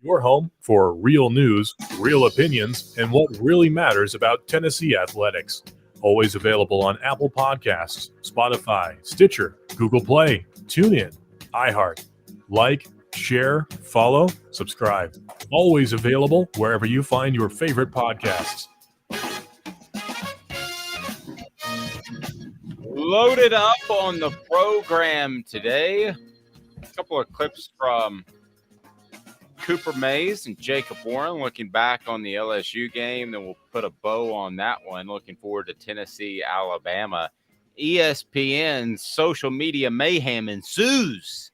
your home for real news, real opinions, and what really matters about Tennessee athletics. Always available on Apple Podcasts, Spotify, Stitcher, Google Play, TuneIn, iHeart. Like, share, follow, subscribe. Always available wherever you find your favorite podcasts. Loaded up on the program today. A couple of clips from Cooper Mays and Jacob Warren looking back on the LSU game. Then we'll put a bow on that one. Looking forward to Tennessee, Alabama. ESPN social media mayhem ensues.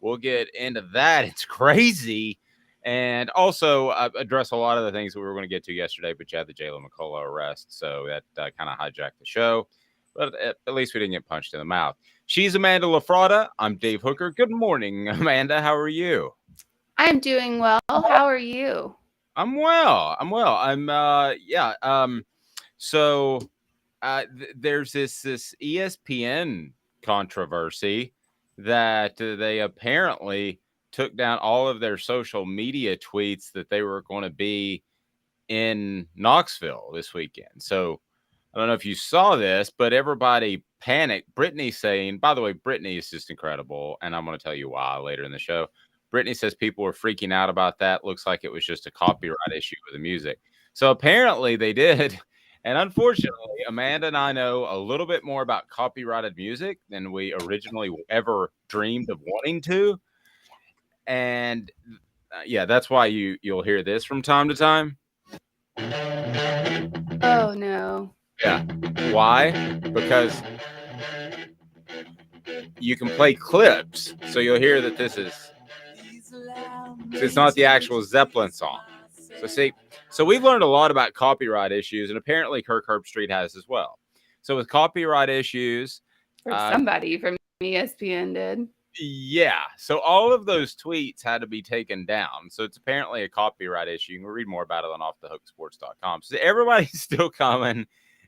We'll get into that. It's crazy. And also address a lot of the things that we were going to get to yesterday, but you had the Jalen McCullough arrest. So that kind of hijacked the show. But at least we didn't get punched in the mouth. She's Amanda LaFrada. I'm Dave Hooker. Good morning, Amanda. How are you? I'm doing well. How are you? I'm well. So there's this ESPN controversy that they apparently took down all of their social media tweets that they were going to be in Knoxville this weekend. So I don't know if you saw this, but everybody panicked. Brittany saying, by the way, Brittany is just incredible, and I'm going to tell you why later in the show. Brittany says people were freaking out about that. Looks like it was just a copyright issue with the music. So apparently they did. And unfortunately, Amanda and I know a little bit more about copyrighted music than we originally ever dreamed of wanting to. And that's why you'll hear this from time to time. Oh, no. Yeah. Why? Because you can play clips. So you'll hear that this is. So it's not the actual Zeppelin song. So we've learned a lot about copyright issues, and apparently Kirk Herbstreit has as well. So with copyright issues, or somebody from ESPN did. Yeah. So all of those tweets had to be taken down. So it's apparently a copyright issue. You can read more about it on offthehooksports.com. So everybody's still coming.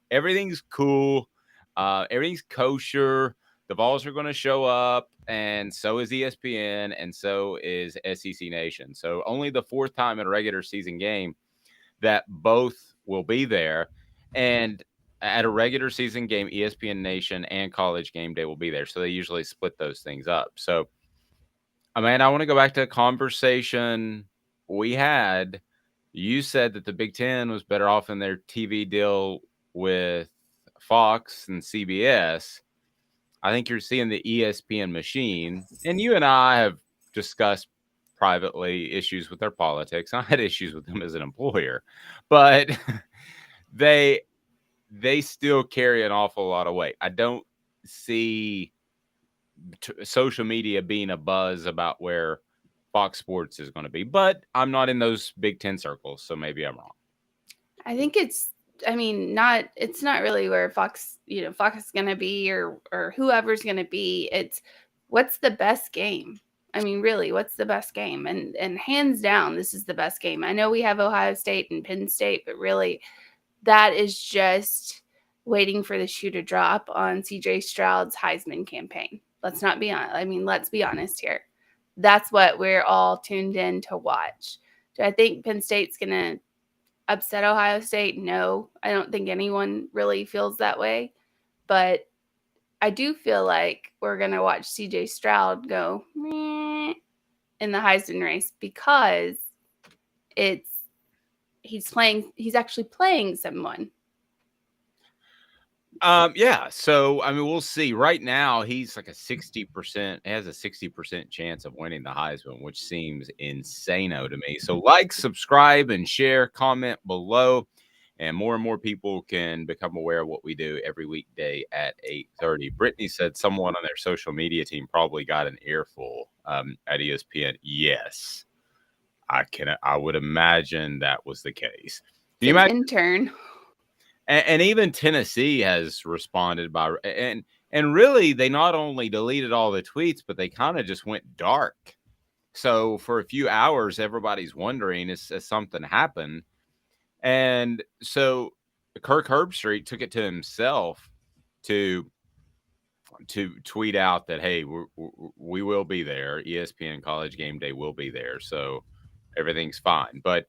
Everything's cool. Everything's kosher. The balls are going to show up, and so is ESPN, and so is SEC Nation. So only the fourth time in a regular season game that both will be there. And at a regular season game, ESPN Nation and College Gameday will be there. So they usually split those things up. So, Amanda, I want to go back to a conversation we had. You said that the Big Ten was better off in their TV deal with Fox and CBS. I think you're seeing the ESPN machine, and you and I have discussed privately issues with their politics. I had issues with them as an employer, but they still carry an awful lot of weight. I don't see social media being a buzz about where Fox Sports is going to be, but I'm not in those Big Ten circles, so maybe I'm wrong. I think it's not really where Fox is going to be or whoever's going to be. It's what's the best game. I mean, really, what's the best game? And hands down, this is the best game. I know we have Ohio State and Penn State, but really that is just waiting for the shoe to drop on CJ Stroud's Heisman campaign. Let's be honest here. That's what we're all tuned in to watch. Do I think Penn State's going to upset Ohio State? No, I don't think anyone really feels that way. But I do feel like we're going to watch CJ Stroud go meh in the Heisman race because he's actually playing someone. So I mean, we'll see. Right now, he's like has a 60% chance of winning the Heisman, which seems insano to me. So like, subscribe, and share, comment below, and more people can become aware of what we do every weekday at 8:30. Brittany said someone on their social media team probably got an earful at ESPN. Yes, I would imagine that was the case. Do you imagine intern? And even Tennessee has responded and really they not only deleted all the tweets, but they kind of just went dark. So for a few hours, everybody's wondering, has something happened? And so Kirk Herbstreit took it to himself to tweet out that, hey, we will be there. ESPN College Gameday will be there. So everything's fine. But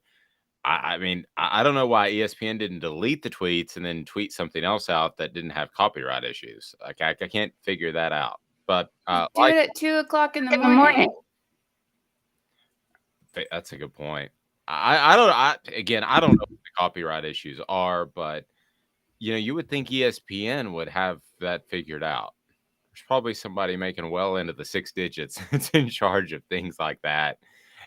I mean, I don't know why ESPN didn't delete the tweets and then tweet something else out that didn't have copyright issues. Like I can't figure that out. But Do it at 2:00 in the morning. That's a good point. I don't. I don't know what the copyright issues are, but you would think ESPN would have that figured out. There's probably somebody making well into the 6 digits that's in charge of things like that,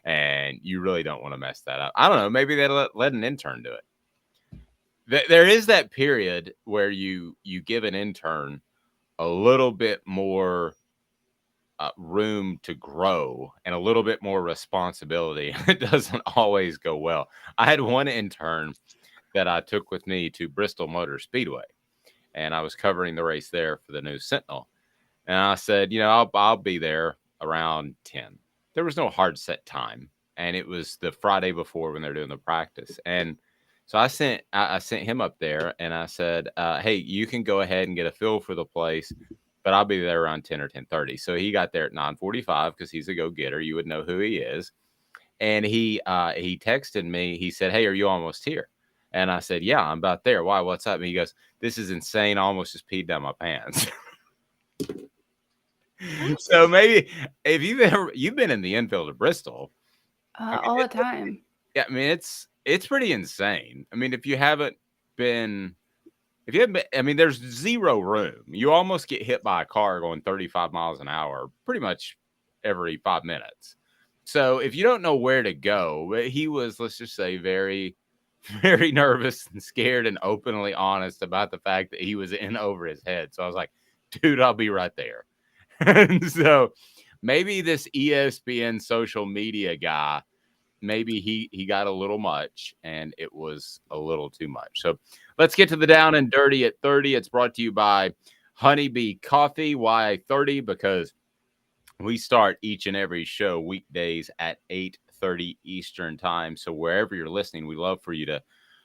and you really don't want to mess that up. I don't know. Maybe they let an intern do it. There is that period where you give an intern a little bit more room to grow and a little bit more responsibility. It doesn't always go well. I had one intern that I took with me to Bristol Motor Speedway, and I was covering the race there for the News Sentinel. And I said, I'll be there around 10. There was no hard set time, and it was the Friday before when they're doing the practice. And so I sent him up there, and I said, hey, you can go ahead and get a feel for the place, but I'll be there around 10 or 10:30. So he got there at 9:45 because he's a go-getter. You would know who he is. And he texted me. He said, hey, are you almost here? And I said, yeah, I'm about there. Why? What's up? And he goes, this is insane. I almost just peed down my pants. So maybe if you've been in the infield of Bristol all the time. Yeah, I mean it's pretty insane. I mean, if you haven't been, I mean, there's zero room. You almost get hit by a car going 35 miles an hour pretty much every 5 minutes. So if you don't know where to go, he was, let's just say, very, very nervous and scared and openly honest about the fact that he was in over his head. So I was like, dude, I'll be right there. And so maybe this ESPN social media guy, maybe he got a little much and it was a little too much. So let's get to the down and dirty at 30. It's brought to you by Honeybee Coffee. Why 30? Because we start each and every show weekdays at 8:30 Eastern time. So wherever you're listening, we love for you to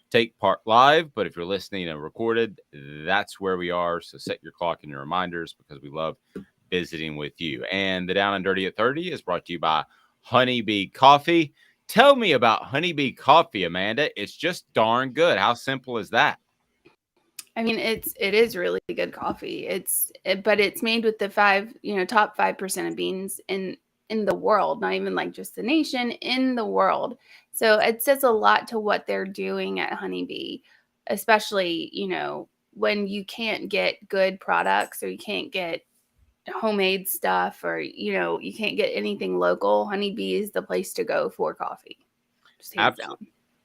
take part live. But if you're listening and recorded, that's where we are. So set your clock and your reminders because we love visiting with you. And the down and dirty at 30 is brought to you by Honeybee Coffee. Tell me about Honeybee Coffee, Amanda. It's just darn good. How simple is that? I mean, it is really good coffee. But it's made with the top 5% of beans in the world, not even like just the nation, in the world. So it says a lot to what they're doing at Honeybee, especially, when you can't get good products or you can't get homemade stuff or, you can't get anything local. Honeybee is the place to go for coffee. Just hands down.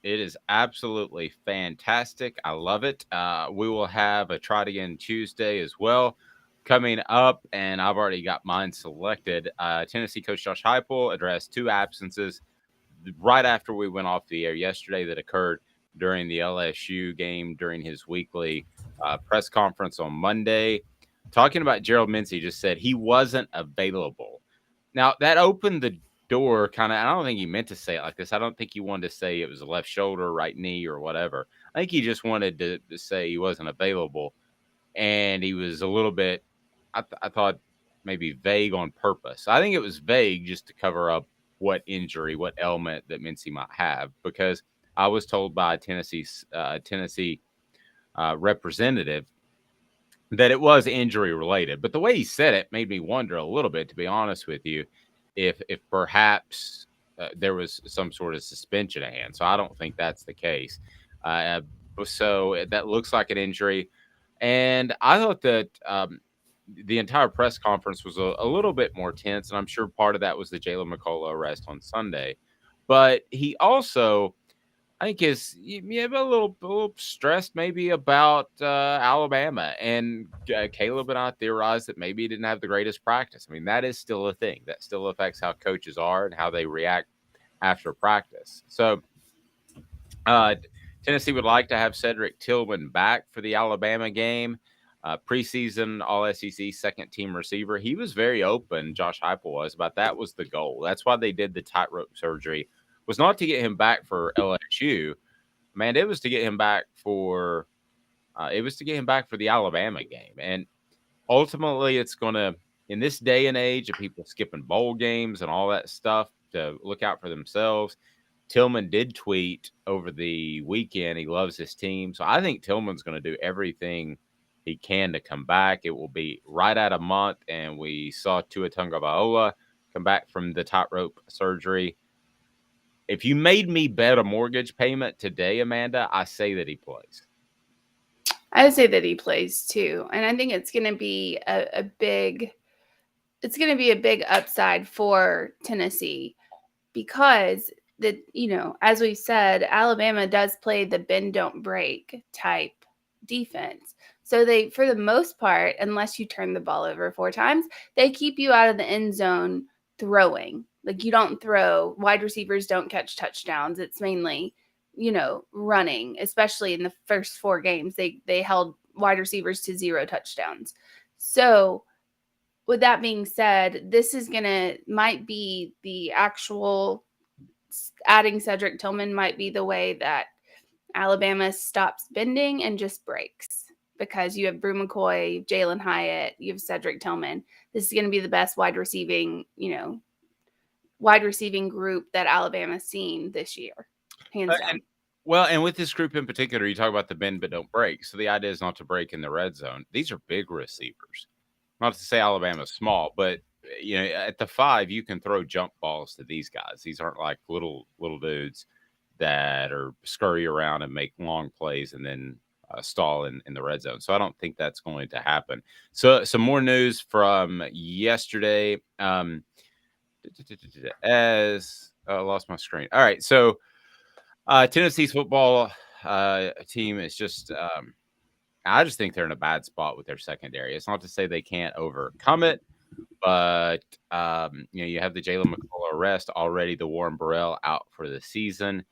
It is absolutely fantastic. I love it. We will have a Try It Again Tuesday as well coming up, and I've already got mine selected. Tennessee coach Josh Heupel addressed 2 absences right after we went off the air yesterday that occurred during the LSU game during his weekly press conference on Monday. Talking about Gerald Mincey, just said he wasn't available. Now, that opened the door kind of, I don't think he meant to say it like this. I don't think he wanted to say it was a left shoulder, right knee, or whatever. I think he just wanted to say he wasn't available. And he was a little bit, I thought, maybe vague on purpose. I think it was vague just to cover up what injury, what ailment that Mincey might have. Because I was told by a Tennessee representative that it was injury related. But the way he said it made me wonder a little bit, to be honest with you, if perhaps there was some sort of suspension at hand. So I don't think that's the case. So that looks like an injury. And I thought that the entire press conference was a little bit more tense. And I'm sure part of that was the Jalen McCullough arrest on Sunday. But he also, I think, is a little stressed maybe about Alabama. And Caleb and I theorized that maybe he didn't have the greatest practice. I mean, that is still a thing. That still affects how coaches are and how they react after practice. So Tennessee would like to have Cedric Tillman back for the Alabama game. Preseason All-SEC second-team receiver. He was very open, Josh Heupel was, about that was the goal. That's why they did the tightrope surgery. Was not to get him back for LSU, man. It was to get him back for, the Alabama game. And ultimately, it's going to, in this day and age of people skipping bowl games and all that stuff to look out for themselves, Tillman did tweet over the weekend. He loves his team. So I think Tillman's going to do everything he can to come back. It will be right at a month. And we saw Tua Tagovailoa come back from the tightrope surgery. If you made me bet a mortgage payment today, Amanda, I say that he plays. I would say that he plays too. And I think it's going to be a big upside for Tennessee because as we said, Alabama does play the bend don't break type defense. So they, for the most part, unless you turn the ball over 4 times, they keep you out of the end zone throwing. Like you don't throw, wide receivers don't catch touchdowns. It's mainly, running, especially in the first 4 games. They held wide receivers to 0 touchdowns. So with that being said, this is might be the actual adding Cedric Tillman might be the way that Alabama stops bending and just breaks because you have Brew McCoy, Jalen Hyatt, you have Cedric Tillman. This is going to be the best wide receiving group that Alabama's seen this year, hands down. And with this group in particular, you talk about the bend but don't break. So the idea is not to break in the red zone. These are big receivers. Not to say Alabama's small, but at the 5, you can throw jump balls to these guys. These aren't like little dudes that are scurry around and make long plays and then stall in the red zone. So I don't think that's going to happen. So some more news from yesterday. I lost my screen. All right. So Tennessee's football team is just I just think they're in a bad spot with their secondary. It's not to say they can't overcome it, but you have the Jalen McCullough arrest already, the Warren Burrell out for the season.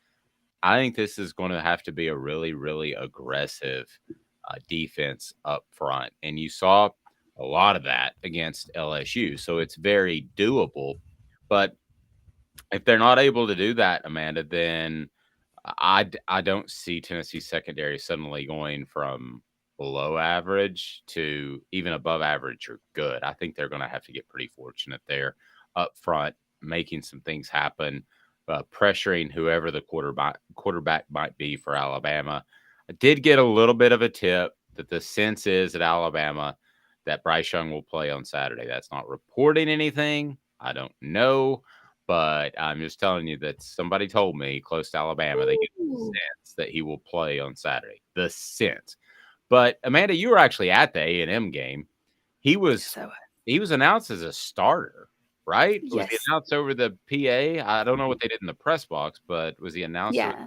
I think this is going to have to be a really, really aggressive defense up front, and you saw a lot of that against LSU, so it's very doable. But if they're not able to do that, Amanda, then I don't see Tennessee's secondary suddenly going from below average to even above average or good. I think they're going to have to get pretty fortunate there up front, making some things happen, pressuring whoever the quarterback might be for Alabama. I did get a little bit of a tip that the sense is at Alabama that Bryce Young will play on Saturday. That's not reporting anything. I don't know. But I'm just telling you that somebody told me close to Alabama, they get the sense that he will play on Saturday. The sense. But Amanda, you were actually at the A&M game. He was announced as a starter, right? Yes. Was he announced over the PA? I don't know what they did in the press box, but was he announced? Yeah.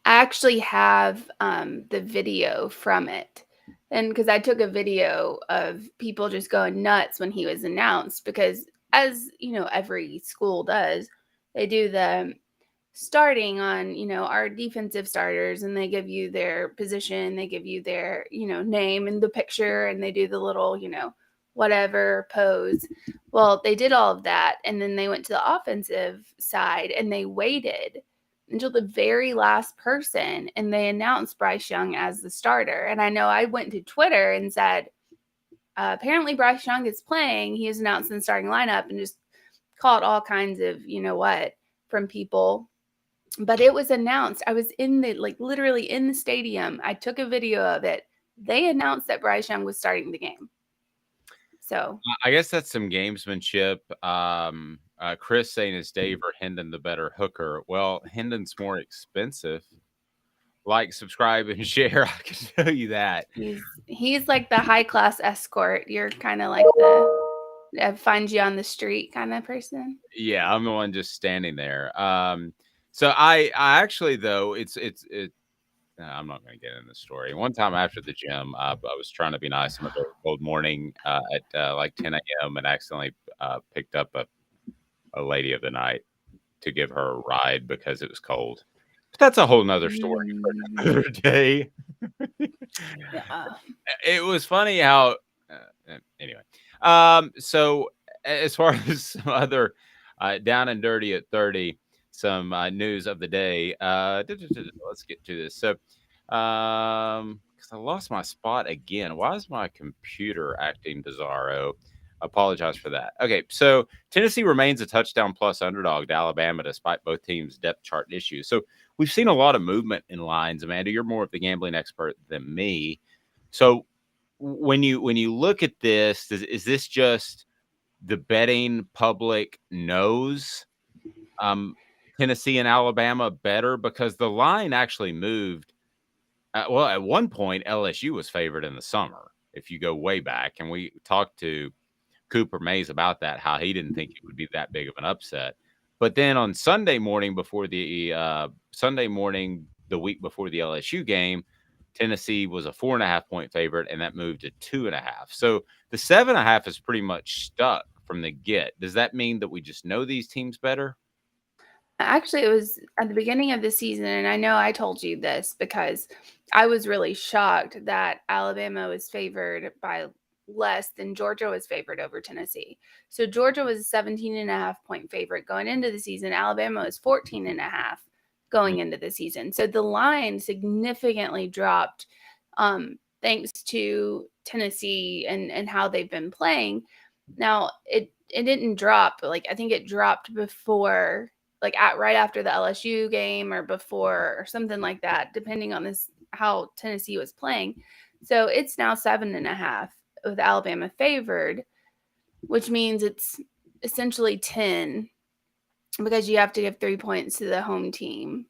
I actually have the video from it. And because I took a video of people just going nuts when he was announced, because as every school does, they do the starting on, our defensive starters, and they give you their position, they give you their, name and the picture, and they do the little, whatever pose. Well, they did all of that, and then they went to the offensive side, and they waited until the very last person, and they announced Bryce Young as the starter. And I know I went to Twitter and said, apparently Bryce Young is playing. He is announced in the starting lineup, and just caught all kinds of, from people. But it was announced. I was literally in the stadium. I took a video of it. They announced that Bryce Young was starting the game. So I guess that's some gamesmanship. Chris saying is Dave or Hendon the better hooker? Well, Hendon's more expensive. Like, subscribe, and share. I can tell you that. He's like the high class escort. You're kind of like the find you on the street kind of person. Yeah, I'm the one just standing there. So I actually, though, it's I'm not going to get in the story. One time after the gym, I was trying to be nice on a very cold morning at like 10 a.m. and accidentally picked up a lady of the night to give her a ride because it was cold. But that's a whole nother story for another day. Yeah. It was funny how anyway. So as far as some other down and dirty at 30, some news of the day. Let's get to this. So, because I lost my spot again. Why is my computer acting bizarro? Apologize for that. Okay, so Tennessee remains a touchdown plus underdog to Alabama despite both teams' depth chart issues. So we've seen a lot of movement in lines. Amanda, you're more of the gambling expert than me. So when you look at this, is this just the betting public knows Tennessee and Alabama better? Because the line actually moved. Well, at one point, LSU was favored in the summer, if you go way back. And we talked to Cooper Mays about that, how he didn't think it would be that big of an upset. But then on Sunday morning, the week before the LSU game, Tennessee was a 4.5-point favorite, and that moved to 2.5. So the 7.5 is pretty much stuck from the get. Does that mean that we just know these teams better? Actually, it was at the beginning of the season, and I know I told you this because I was really shocked that Alabama was favored by less than Georgia was favored over Tennessee. So Georgia was a 17.5-point favorite going into the season. Alabama was 14.5 going into the season. So the line significantly dropped thanks to Tennessee and how they've been playing. Now, it didn't drop, but I think it dropped before, right after the LSU game or before or something like that, depending on how Tennessee was playing. So it's now 7.5 with Alabama favored, which means it's essentially 10 because you have to give 3 points to the home team.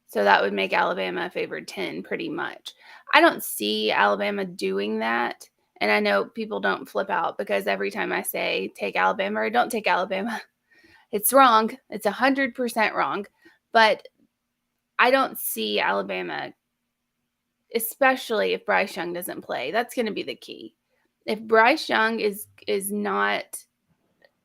So that would make Alabama favored 10 pretty much. I don't see Alabama doing that. And I know people don't flip out because every time I say take Alabama or don't take Alabama, it's wrong. It's 100% wrong. But I don't see Alabama, especially if Bryce Young doesn't play. That's going to be the key. If Bryce Young is not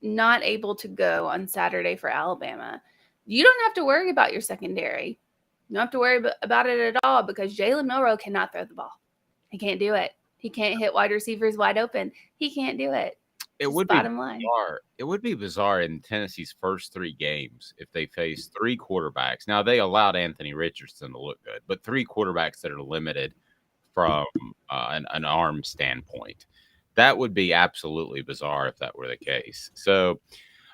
able to go on Saturday for Alabama, you don't have to worry about your secondary. You don't have to worry about it at all because Jalen Milroe cannot throw the ball. He can't do it. He can't hit wide receivers wide open. He can't do it. It would bottom line. Bizarre. It would be bizarre in Tennessee's first 3 games if they faced 3 quarterbacks. Now, they allowed Anthony Richardson to look good, but 3 quarterbacks that are limited from an arm standpoint. That would be absolutely bizarre if that were the case. So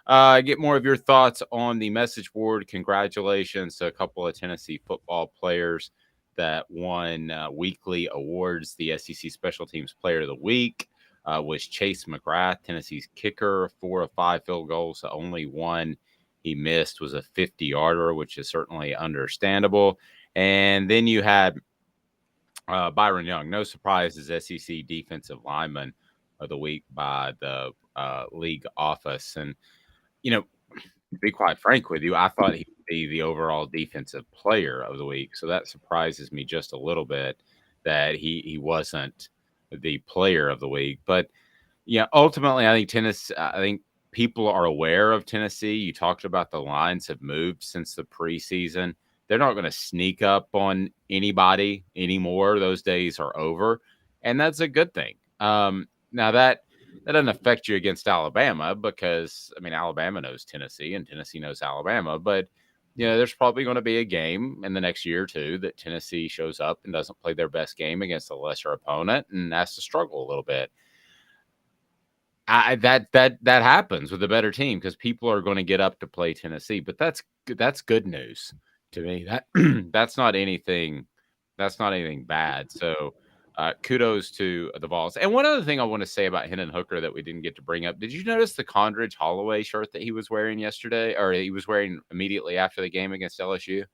get more of your thoughts on the message board. Congratulations to a couple of Tennessee football players that won weekly awards. The SEC Special Teams Player of the Week was Chase McGrath, Tennessee's kicker, 4 of 5 field goals. The only one he missed was a 50-yarder, which is certainly understandable. And then you had Byron Young, no surprise, as SEC Defensive Lineman of the Week by the league office. And, to be quite frank with you, I thought he would be the overall Defensive Player of the Week. So that surprises me just a little bit that he wasn't the Player of the Week. But ultimately, I think people are aware of Tennessee. You talked about the lines have moved since the preseason. They're not going to sneak up on anybody anymore. Those days are over, and that's a good thing. Now that doesn't affect you against Alabama because Alabama knows Tennessee and Tennessee knows Alabama, but there's probably going to be a game in the next year or two that Tennessee shows up and doesn't play their best game against a lesser opponent and has to struggle a little bit. That happens with a better team because people are going to get up to play Tennessee, but that's good news to me. That's not anything bad. So kudos to the Vols. And one other thing I want to say about Hendon Hooker that we didn't get to bring up. Did you notice the Condridge Holloway shirt that he was wearing yesterday, or he was wearing immediately after the game against LSU?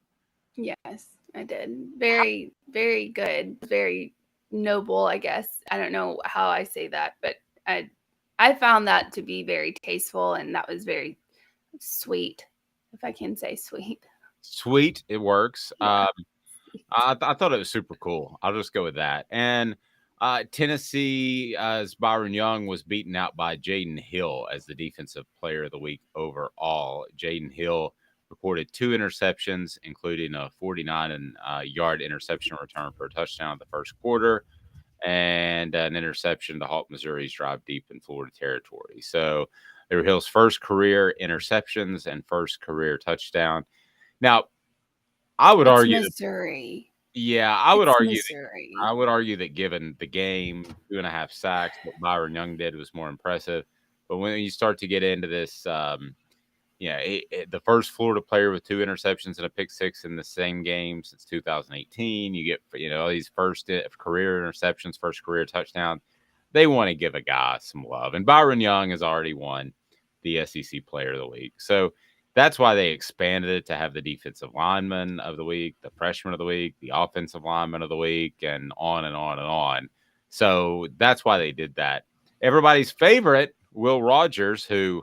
Yes, I did. Very, very good. Very noble, I guess. I don't know how I say that, but I found that to be very tasteful, and that was very sweet, if I can say sweet. Sweet, it works. Yeah. I thought it was super cool. I'll just go with that. And Tennessee, as Byron Young was beaten out by Jaden Hill as the Defensive Player of the Week overall. Jaden Hill recorded 2 interceptions, including a 49-yard interception return for a touchdown in the first quarter, and an interception to halt Missouri's drive deep in Florida territory. So they were Hill's first career interceptions and first career touchdown. Now, I would argue Missouri. I would argue that given the game, 2.5 sacks, what Byron Young did was more impressive. But when you start to get into this, the first Florida player with 2 interceptions and a pick six in the same game since 2018, you get, these first career interceptions, first career touchdown. They want to give a guy some love. And Byron Young has already won the SEC Player of the Week. So that's why they expanded it to have the defensive lineman of the week, the freshman of the week, the offensive lineman of the week, and on and on and on. So that's why they did that. Everybody's favorite, Will Rogers, who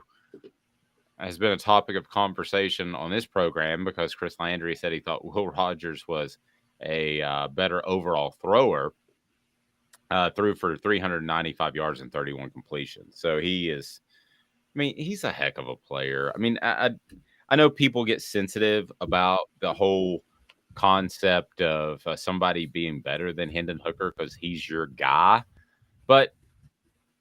has been a topic of conversation on this program because Chris Landry said he thought Will Rogers was a better overall thrower, threw for 395 yards and 31 completions. So he's a heck of a player. I mean, I know people get sensitive about the whole concept of somebody being better than Hendon Hooker because he's your guy. But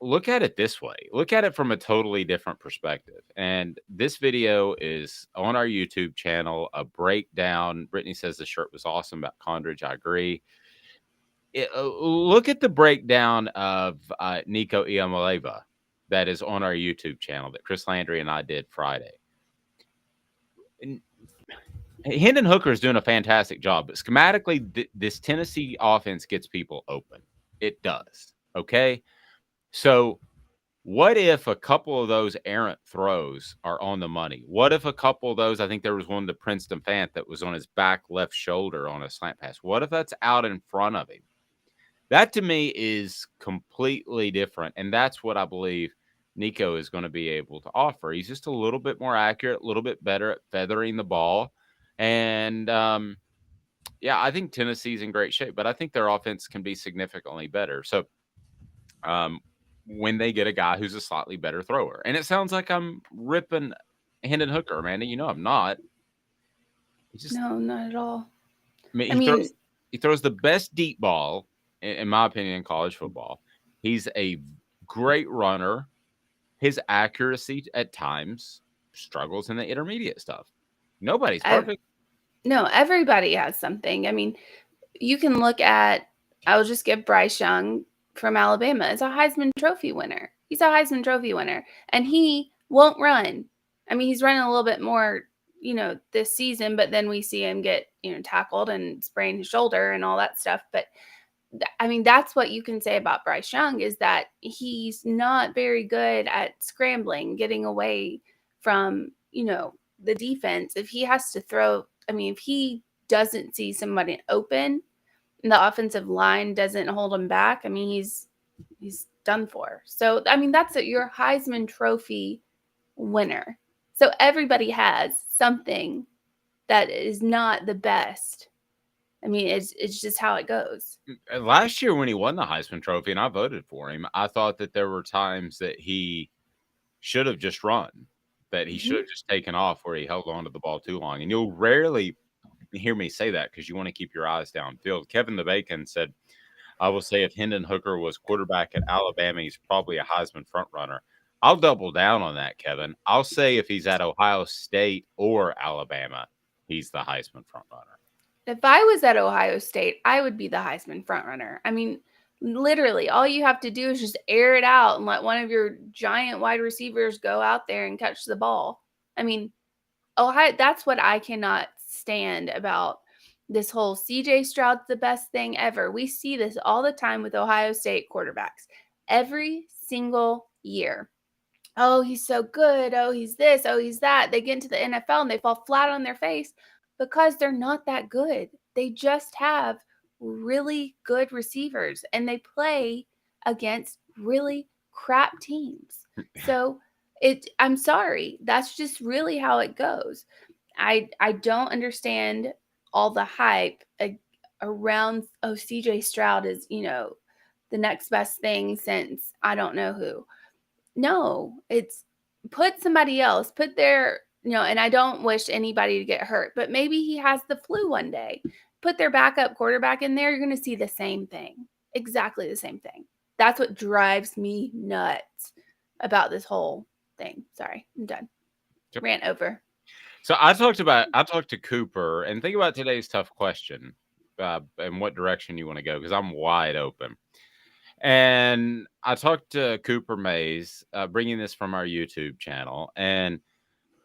look at it this way. Look at it from a totally different perspective. And this video is on our YouTube channel, a breakdown. Brittany says the shirt was awesome about Condridge. I agree. Look at the breakdown of Nico Iamaleava that is on our YouTube channel that Chris Landry and I did Friday. And Hendon Hooker is doing a fantastic job, but schematically, this Tennessee offense gets people open. It does. Okay. So what if a couple of those errant throws are on the money? What if a couple of those, I think there was one to Princeton Fant that was on his back left shoulder on a slant pass. What if that's out in front of him? That to me is completely different. And that's what I believe Nico is going to be able to offer. He's just a little bit more accurate, a little bit better at feathering the ball. And I think Tennessee's in great shape, but I think their offense can be significantly better. So when they get a guy who's a slightly better thrower, and it sounds like I'm ripping Hendon Hooker, Amanda, I'm not. No, not at all. He throws the best deep ball, in my opinion, in college football. He's a great runner. His accuracy at times struggles in the intermediate stuff. Nobody's perfect. No, everybody has something. I mean, you can look at, I'll just give Bryce Young from Alabama as a Heisman Trophy winner. He's a Heisman Trophy winner, and he won't run. I mean, he's running a little bit more, this season, but then we see him get, tackled and sprain his shoulder and all that stuff. But I mean, that's what you can say about Bryce Young is that he's not very good at scrambling, getting away from, the defense. If he has to throw, if he doesn't see somebody open and the offensive line doesn't hold him back, he's done for. So, that's your Heisman Trophy winner. So everybody has something that is not the best. It's just how it goes. Last year when he won the Heisman Trophy and I voted for him, I thought that there were times that he should have just run, that he should have just taken off where he held on to the ball too long. And you'll rarely hear me say that because you want to keep your eyes downfield. Kevin the Bacon said, I will say if Hendon Hooker was quarterback at Alabama, he's probably a Heisman front runner. I'll double down on that, Kevin. I'll say if he's at Ohio State or Alabama, he's the Heisman front runner. If I was at Ohio State, I would be the Heisman frontrunner. Literally, all you have to do is just air it out and let one of your giant wide receivers go out there and catch the ball. Ohio, that's what I cannot stand about this whole CJ Stroud's the best thing ever. We see this all the time with Ohio State quarterbacks. Every single year. Oh, he's so good. Oh, he's this. Oh, he's that. They get into the NFL and they fall flat on their face. Because they're not that good. They just have really good receivers and they play against really crap teams. So I'm sorry. That's just really how it goes. I don't understand all the hype around, CJ Stroud is, the next best thing since I don't know who. No, it's put somebody else, put their and I don't wish anybody to get hurt, but maybe he has the flu one day. Put their backup quarterback in there, you're going to see the same thing. Exactly the same thing. That's what drives me nuts about this whole thing. Sorry, I'm done. Yep. Rant over. So I talked to Cooper, and think about today's tough question and what direction you want to go, because I'm wide open. And I talked to Cooper Mays, bringing this from our YouTube channel, and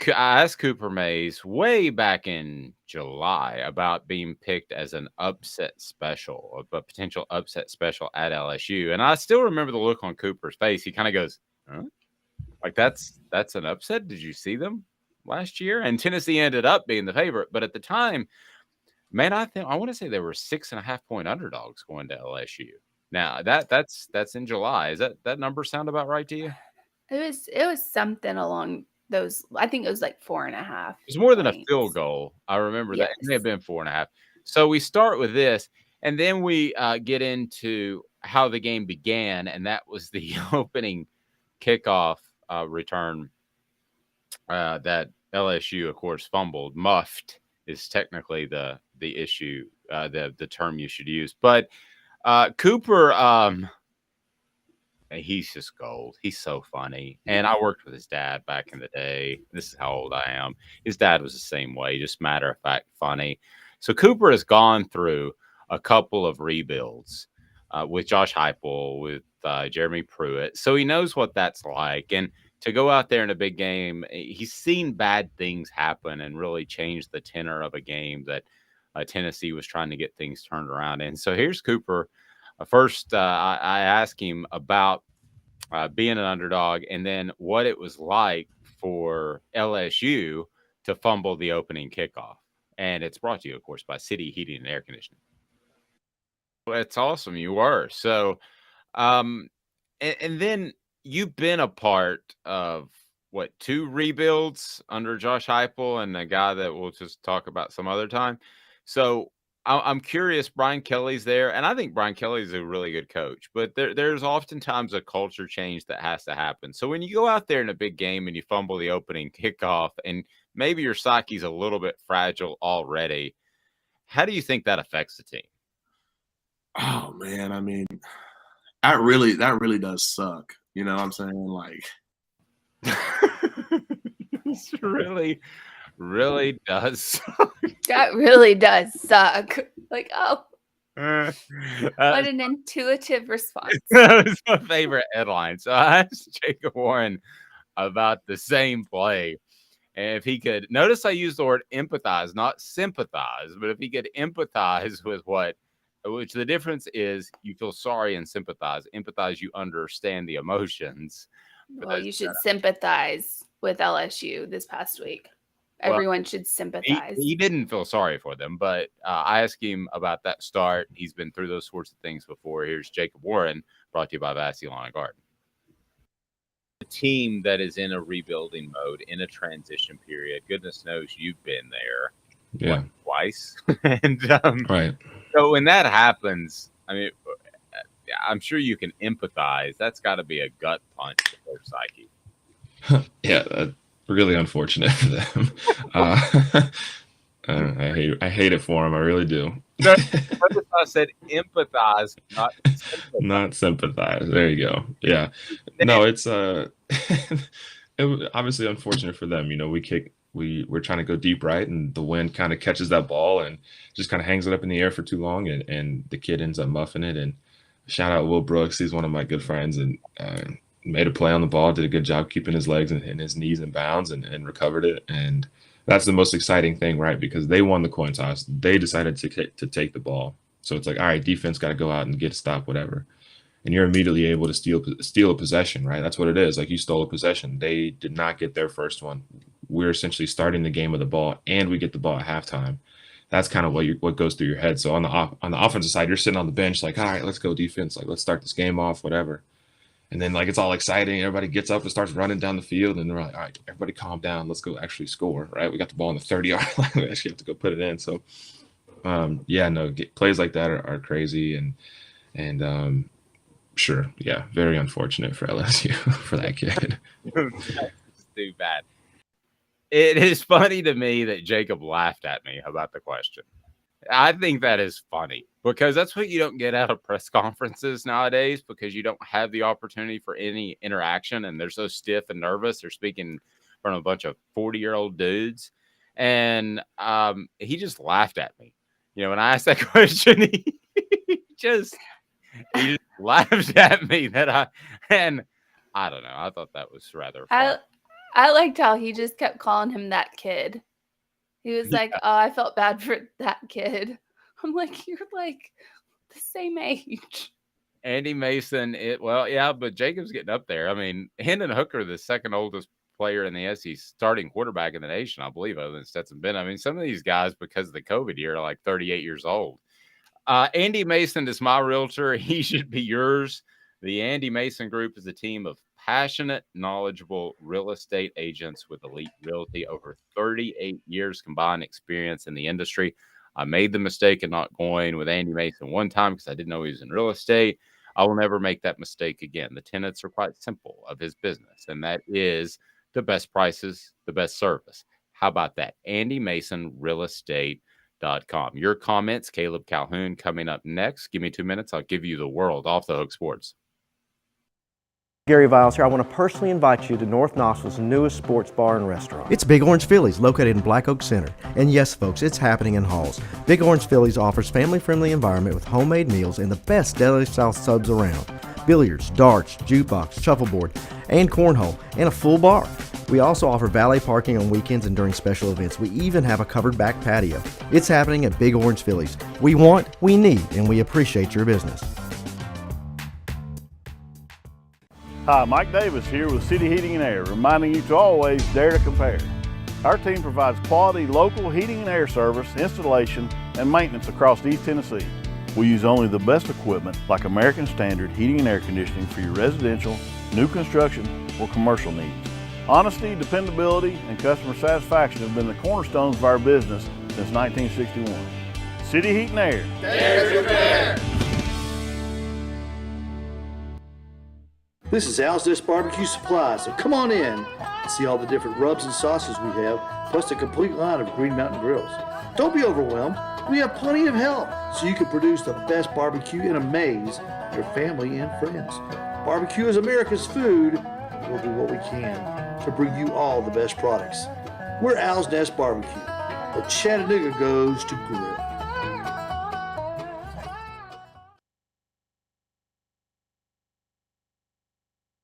I asked Cooper Mays way back in July about being picked as an upset special, a potential upset special at LSU. And I still remember the look on Cooper's face. He kind of goes, huh? Like, that's an upset? Did you see them last year? And Tennessee ended up being the favorite. But at the time, man, I want to say they were 6.5-point underdogs going to LSU. Now that's in July. Is that number sound about right to you? It was something along those. I think it was like 4.5. It was more than a field goal. I remember that. It may have been 4.5. So we start with this, and then we get into how the game began, and that was the opening kickoff return that LSU, of course, fumbled. Muffed is technically the issue, the term you should use. But Cooper, he's just gold. He's so funny. And I worked with his dad back in the day. This is how old I am. His dad was the same way, just matter of fact, funny. So Cooper has gone through a couple of rebuilds with Josh Heupel, with Jeremy Pruitt. So he knows what that's like. And to go out there in a big game, he's seen bad things happen and really change the tenor of a game that Tennessee was trying to get things turned around. And so here's Cooper. First, I asked him about being an underdog and then what it was like for LSU to fumble the opening kickoff. And it's brought to you, of course, by City Heating and Air Conditioning. That's awesome. You were. So, and then you've been a part of, what, 2 rebuilds under Josh Heupel and a guy that we'll just talk about some other time. So I'm curious, Brian Kelly's there, and I think Brian Kelly's a really good coach, but there's oftentimes a culture change that has to happen. So when you go out there in a big game and you fumble the opening kickoff and maybe your psyche's a little bit fragile already, how do you think that affects the team? Oh, man, I mean, that really does suck. You know what I'm saying? Like, this really does suck. That really does suck. Like, oh, What an intuitive response. That was my favorite headline. So I asked Jacob Warren about the same play. And if he could, notice I used the word empathize, not sympathize, but if he could empathize with which the difference is you feel sorry and sympathize. Empathize, you understand the emotions. Well, you should sympathize with LSU this past week. Everyone should sympathize. He didn't feel sorry for them, but I asked him about that start. He's been through those sorts of things before. Here's Jacob Warren, brought to you by Vassy Lawn and Garden. A team that is in a rebuilding mode, in a transition period. Goodness knows you've been there, twice. And right. So when that happens, I mean, I'm sure you can empathize. That's got to be a gut punch to their psyche. Yeah. Really unfortunate for them. I hate it for them. I really do. I said empathize, not sympathize. Not sympathize. There you go. Yeah. No, it's it was obviously unfortunate for them. You know, we're trying to go deep right, and the wind kind of catches that ball and just kind of hangs it up in the air for too long, and the kid ends up muffing it. And shout out Will Brooks. He's one of my good friends, and made a play on the ball, did a good job keeping his legs and his knees in bounds and recovered it. And that's the most exciting thing, right? Because they won the coin toss. They decided to take the ball. So it's like, all right, defense got to go out and get a stop, whatever. And you're immediately able to steal a possession, right? That's what it is. Like, you stole a possession. They did not get their first one. We're essentially starting the game with the ball, and we get the ball at halftime. That's kind of what goes through your head. So on the offensive side, you're sitting on the bench like, all right, let's go defense. Like, let's start this game off, whatever. And then, like, it's all exciting. Everybody gets up and starts running down the field. And they're like, all right, everybody calm down. Let's go actually score, right? We got the ball on the 30-yard line. We actually have to go put it in. So, plays like that are crazy. And sure, yeah, very unfortunate for LSU, for that kid. That's too bad. It is funny to me that Jacob laughed at me about the question. I think that is funny because that's what you don't get out of press conferences nowadays, because you don't have the opportunity for any interaction, and they're so stiff and nervous. They're speaking in front of a bunch of 40-year-old dudes. And he just laughed at me. You know, when I asked that question, he just He just laughed at me and I don't know. I thought that was rather fun. I liked how he just kept calling him that kid. He was like, "Oh, I felt bad for that kid." I'm like, "You're like the same age." Andy Mason, but Jacob's getting up there. I mean, Hendon Hooker, the second oldest player in the SEC, starting quarterback in the nation, I believe, other than Stetson Bennett. I mean, some of these guys, because of the COVID year, are like 38 years old. Andy Mason is my realtor. He should be yours. The Andy Mason Group is a team of passionate, knowledgeable real estate agents with elite realty, over 38 years combined experience in the industry. I made the mistake of not going with Andy Mason one time because I didn't know he was in real estate. I will never make that mistake again. The tenets are quite simple of his business, and that is the best prices, the best service. How about that? Andy Mason Real Estate.com. Your comments, Caleb Calhoun, coming up next. Give me 2 minutes. I'll give you the world off the hook sports. Gary Viles here. I want to personally invite you to North Knoxville's newest sports bar and restaurant. It's Big Orange Phillies, located in Black Oak Center. And yes, folks, it's happening in Halls. Big Orange Phillies offers family-friendly environment with homemade meals and the best deli-style subs around. Billiards, darts, jukebox, shuffleboard, and cornhole, and a full bar. We also offer valet parking on weekends and during special events. We even have a covered back patio. It's happening at Big Orange Phillies. We want, we need, and we appreciate your business. Hi, Mike Davis here with City Heating and Air, reminding you to always dare to compare. Our team provides quality local heating and air service, installation, and maintenance across East Tennessee. We use only the best equipment like American Standard heating and air conditioning for your residential, new construction, or commercial needs. Honesty, dependability, and customer satisfaction have been the cornerstones of our business since 1961. City Heat and Air. Dare to compare. This is Al's Nest Barbecue Supply, so come on in and see all the different rubs and sauces we have, plus a complete line of Green Mountain grills. Don't be overwhelmed. We have plenty of help so you can produce the best barbecue and amaze your family and friends. Barbecue is America's food. We'll do what we can to bring you all the best products. We're Al's Nest Barbecue, where Chattanooga goes to grill.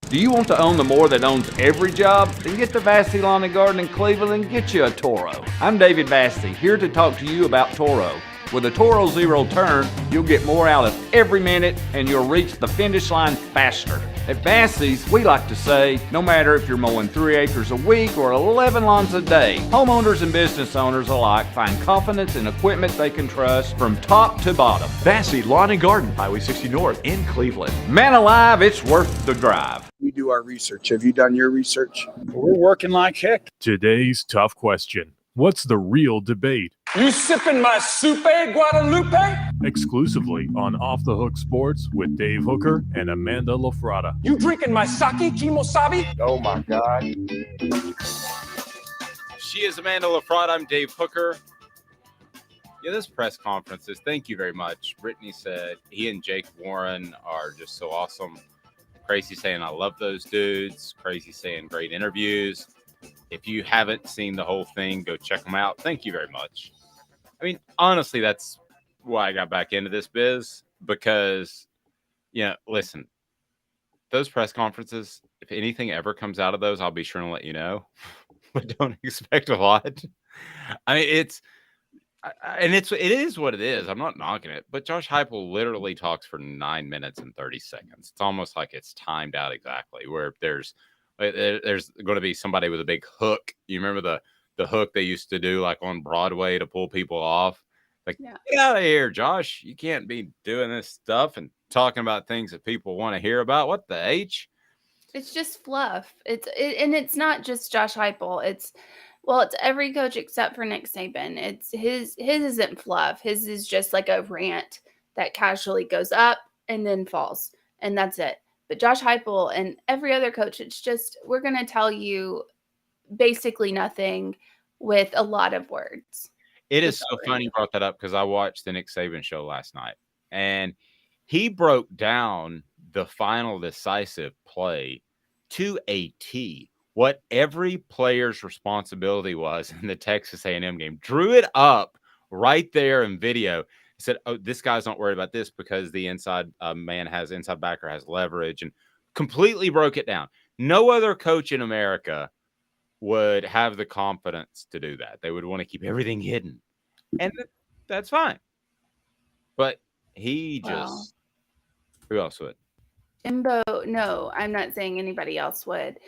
Do you want to own the more that owns every job? Then get to Vassey Lawn and Garden in Cleveland and get you a Toro. I'm David Vassey, here to talk to you about Toro. With a Toro Zero Turn, you'll get more out of every minute and you'll reach the finish line faster. At Vassey's, we like to say, no matter if you're mowing 3 acres a week or 11 lawns a day, homeowners and business owners alike find confidence in equipment they can trust from top to bottom. Vassey Lawn and Garden, Highway 60 North in Cleveland. Man alive, it's worth the drive. We do our research. Have you done your research? We're working like heck. Today's tough question. What's the real debate? You sipping my Soupe Guadalupe? Exclusively on Off the Hook Sports with Dave Hooker and Amanda LaFrada. You drinking my sake, Kimosabi? Oh my God. She is Amanda LaFrada. I'm Dave Hooker. Yeah, this press conferences, thank you very much. Brittany said he and Jake Warren are just so awesome. Crazy saying I love those dudes. Crazy saying great interviews. If you haven't seen the whole thing, go check them out. Thank you very much. I mean, honestly, that's why I got back into this biz because, listen, those press conferences, if anything ever comes out of those, I'll be sure to let you know, but don't expect a lot. I mean, it is what it is. I'm not knocking it, but Josh Heupel literally talks for 9 minutes and 30 seconds. It's almost like it's timed out exactly where there's going to be somebody with a big hook. You remember the hook they used to do like on Broadway to pull people off? Like, Get out of here, Josh. You can't be doing this stuff and talking about things that people want to hear about. What the H? It's just fluff. And it's not just Josh Heupel. It's every coach except for Nick Saban. It's his isn't fluff. His is just like a rant that casually goes up and then falls. And that's it. But Josh Heupel and every other coach, it's just, we're going to tell you basically nothing with a lot of words. It is so funny you brought that up because I watched the Nick Saban show last night and he broke down the final decisive play to a T. What every player's responsibility was in the Texas A&M game. Drew it up right there in video. said, "Oh, this guy's not worried about this because the inside inside backer has leverage," and completely broke it down. No other coach in America would have the confidence to do that. They would want to keep everything hidden, and that's fine. But he just who else would? Jimbo, no, I'm not saying anybody else would.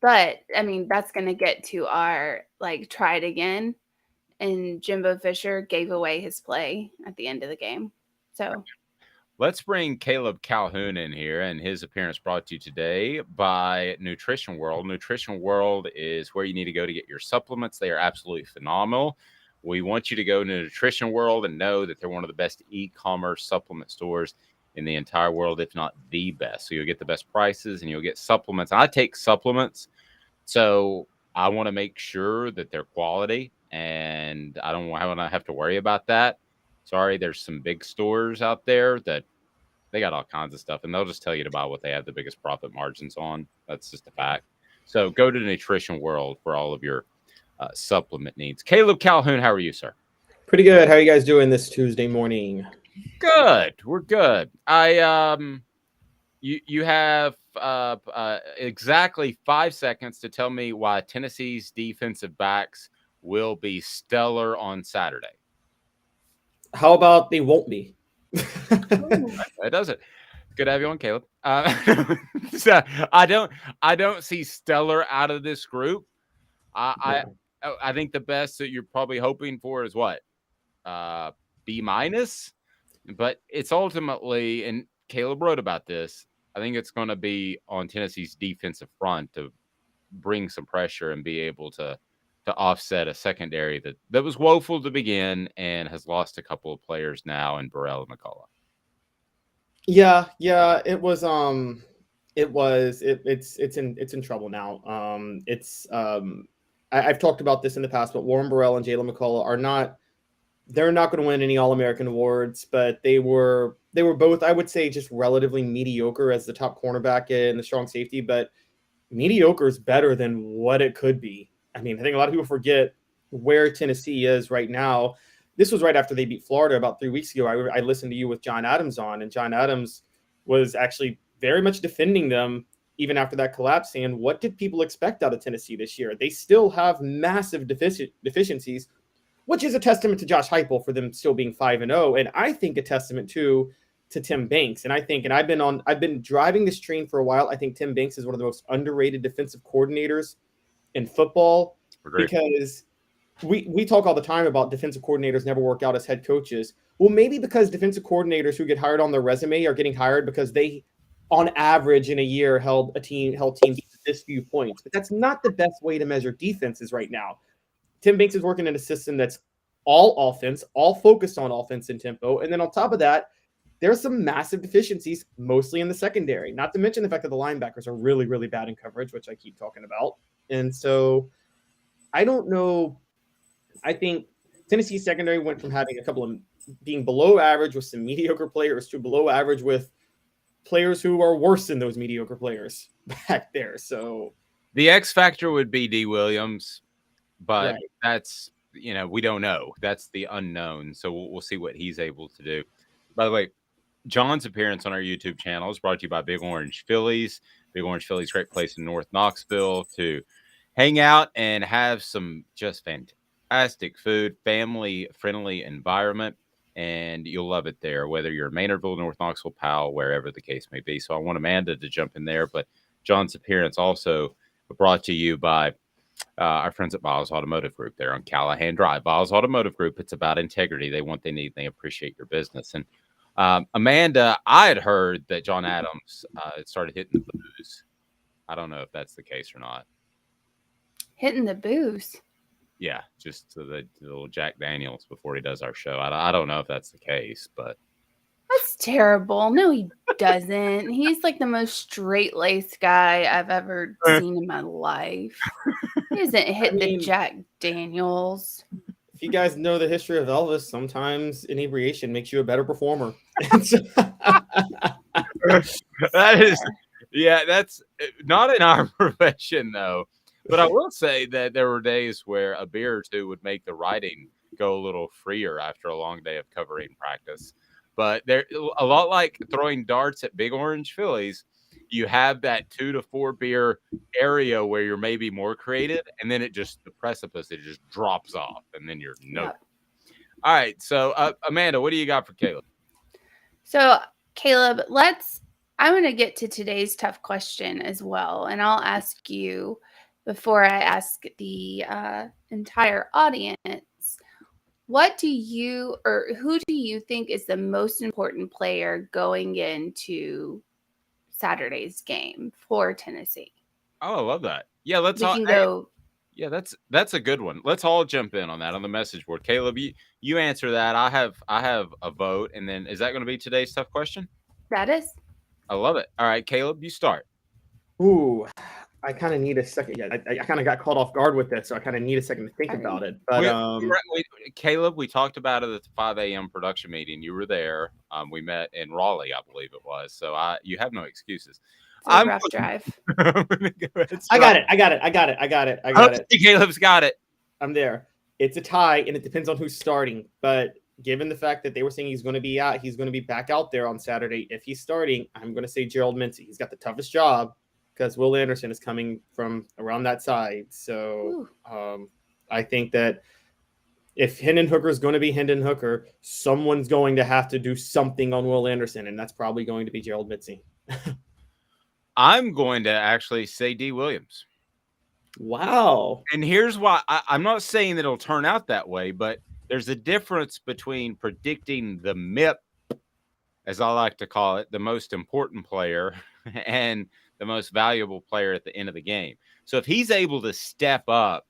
But I mean, that's going to get to our try it again. And Jimbo Fisher gave away his play at the end of the game. So let's bring Caleb Calhoun in here, and his appearance brought to you today by Nutrition World. Nutrition World is where you need to go to get your supplements. They are absolutely phenomenal. We want you to go to Nutrition World and know that they're one of the best e-commerce supplement stores in the entire world, if not the best. So you'll get the best prices and you'll get supplements. I take supplements, so I want to make sure that they're quality, and I don't want to have to worry about that. Sorry, there's some big stores out there that they got all kinds of stuff, and they'll just tell you to buy what they have the biggest profit margins on. That's just a fact. So go to Nutrition World for all of your supplement needs. Caleb Calhoun, how are you, sir? Pretty good. How are you guys doing this Tuesday morning? Good. We're good. You have exactly 5 seconds to tell me why Tennessee's defensive backs will be stellar on Saturday. How about they won't be? That does it. Good to have you on, Caleb. So I don't see stellar out of this group. I think the best that you're probably hoping for is what? B-, but it's ultimately, and Caleb wrote about this, I think it's going to be on Tennessee's defensive front to bring some pressure and be able to offset a secondary that was woeful to begin and has lost a couple of players now in Burrell and McCullough. Yeah, it's in trouble now. I've talked about this in the past, but Warren Burrell and Jalen McCullough they're not going to win any All-American awards, but they were both, I would say, just relatively mediocre as the top cornerback and the strong safety, but mediocre is better than what it could be. I mean, I think a lot of people forget where Tennessee is right now. This was right after they beat Florida about 3 weeks ago. I listened to you with John Adams on, and John Adams was actually very much defending them even after that collapse. And what did people expect out of Tennessee this year? They still have massive deficiencies, which is a testament to Josh Heupel for them still being 5-0, and I think a testament to Tim Banks. And I've been driving this train for a while. I think Tim Banks is one of the most underrated defensive coordinators in football. Agreed. Because we talk all the time about defensive coordinators never work out as head coaches. Well, maybe because defensive coordinators who get hired on their resume are getting hired because they, on average in a year, held teams to this few points. But that's not the best way to measure defenses right now. Tim Banks is working in a system that's all offense, all focused on offense and tempo. And then on top of that, there's some massive deficiencies, mostly in the secondary, not to mention the fact that the linebackers are really, really bad in coverage, which I keep talking about. And so I don't know. I think Tennessee's secondary went from having a couple of being below average with some mediocre players to below average with players who are worse than those mediocre players back there. So the X factor would be D. Williams. But right. That's, we don't know. That's the unknown. So we'll see what he's able to do. By the way, John's appearance on our YouTube channel is brought to you by Big Orange Phillies. Big Orange Phillies, great place in North Knoxville to hang out and have some just fantastic food, family-friendly environment, and you'll love it there, whether you're Maynardville, North Knoxville, Powell, wherever the case may be. So I want Amanda to jump in there, but John's appearance also brought to you by our friends at Biles Automotive Group there on Callahan Drive. Biles Automotive Group, it's about integrity. They want, they need, they appreciate your business. And Amanda, I had heard that John Adams started hitting the booze. I don't know if that's the case or not. Hitting the booze? Yeah, just to the little Jack Daniels before he does our show. I don't know if that's the case, but that's terrible. No, he doesn't. He's like the most straight-laced guy I've ever seen in my life. He doesn't hit the Jack Daniels. If you guys know the history of Elvis, sometimes inebriation makes you a better performer. That is, yeah, that's not in our profession though. But I will say that there were days where a beer or two would make the writing go a little freer after a long day of covering practice. But they're a lot like throwing darts at Big Orange Phillies. You have that 2 to 4 beer area where you're maybe more creative, and then the precipice, it just drops off, and then you're no. Yep. All right. So, Amanda, what do you got for Caleb? So, Caleb, I'm going to get to today's tough question as well. And I'll ask you before I ask the entire audience, who do you think is the most important player going into Saturday's game for Tennessee? Oh, I love that. Yeah, let's We all can go. Yeah, that's a good one. Let's all jump in on that on the message board. Caleb, you answer that. I have a vote, and then is that going to be today's tough question? That is. I love it. All right, Caleb, you start. Ooh, I kind of need a second. Yeah, I kind of got caught off guard with this, so I kind of need a second to think about it. But Caleb, we talked about it at the 5 a.m. production meeting. You were there. We met in Raleigh, I believe it was. So you have no excuses. It's a rough drive. I got it. Caleb's got it. I'm there. It's a tie, and it depends on who's starting. But given the fact that they were saying he's going to be back out there on Saturday. If he's starting, I'm going to say Gerald Mincy. He's got the toughest job because Will Anderson is coming from around that side. So I think that if Hendon Hooker is going to be Hendon Hooker, someone's going to have to do something on Will Anderson, and that's probably going to be Gerald Mincy. I'm going to actually say D. Williams. Wow. And here's why. I'm not saying that it'll turn out that way, but there's a difference between predicting the MIP, as I like to call it, the most important player, and the most valuable player at the end of the game. So if he's able to step up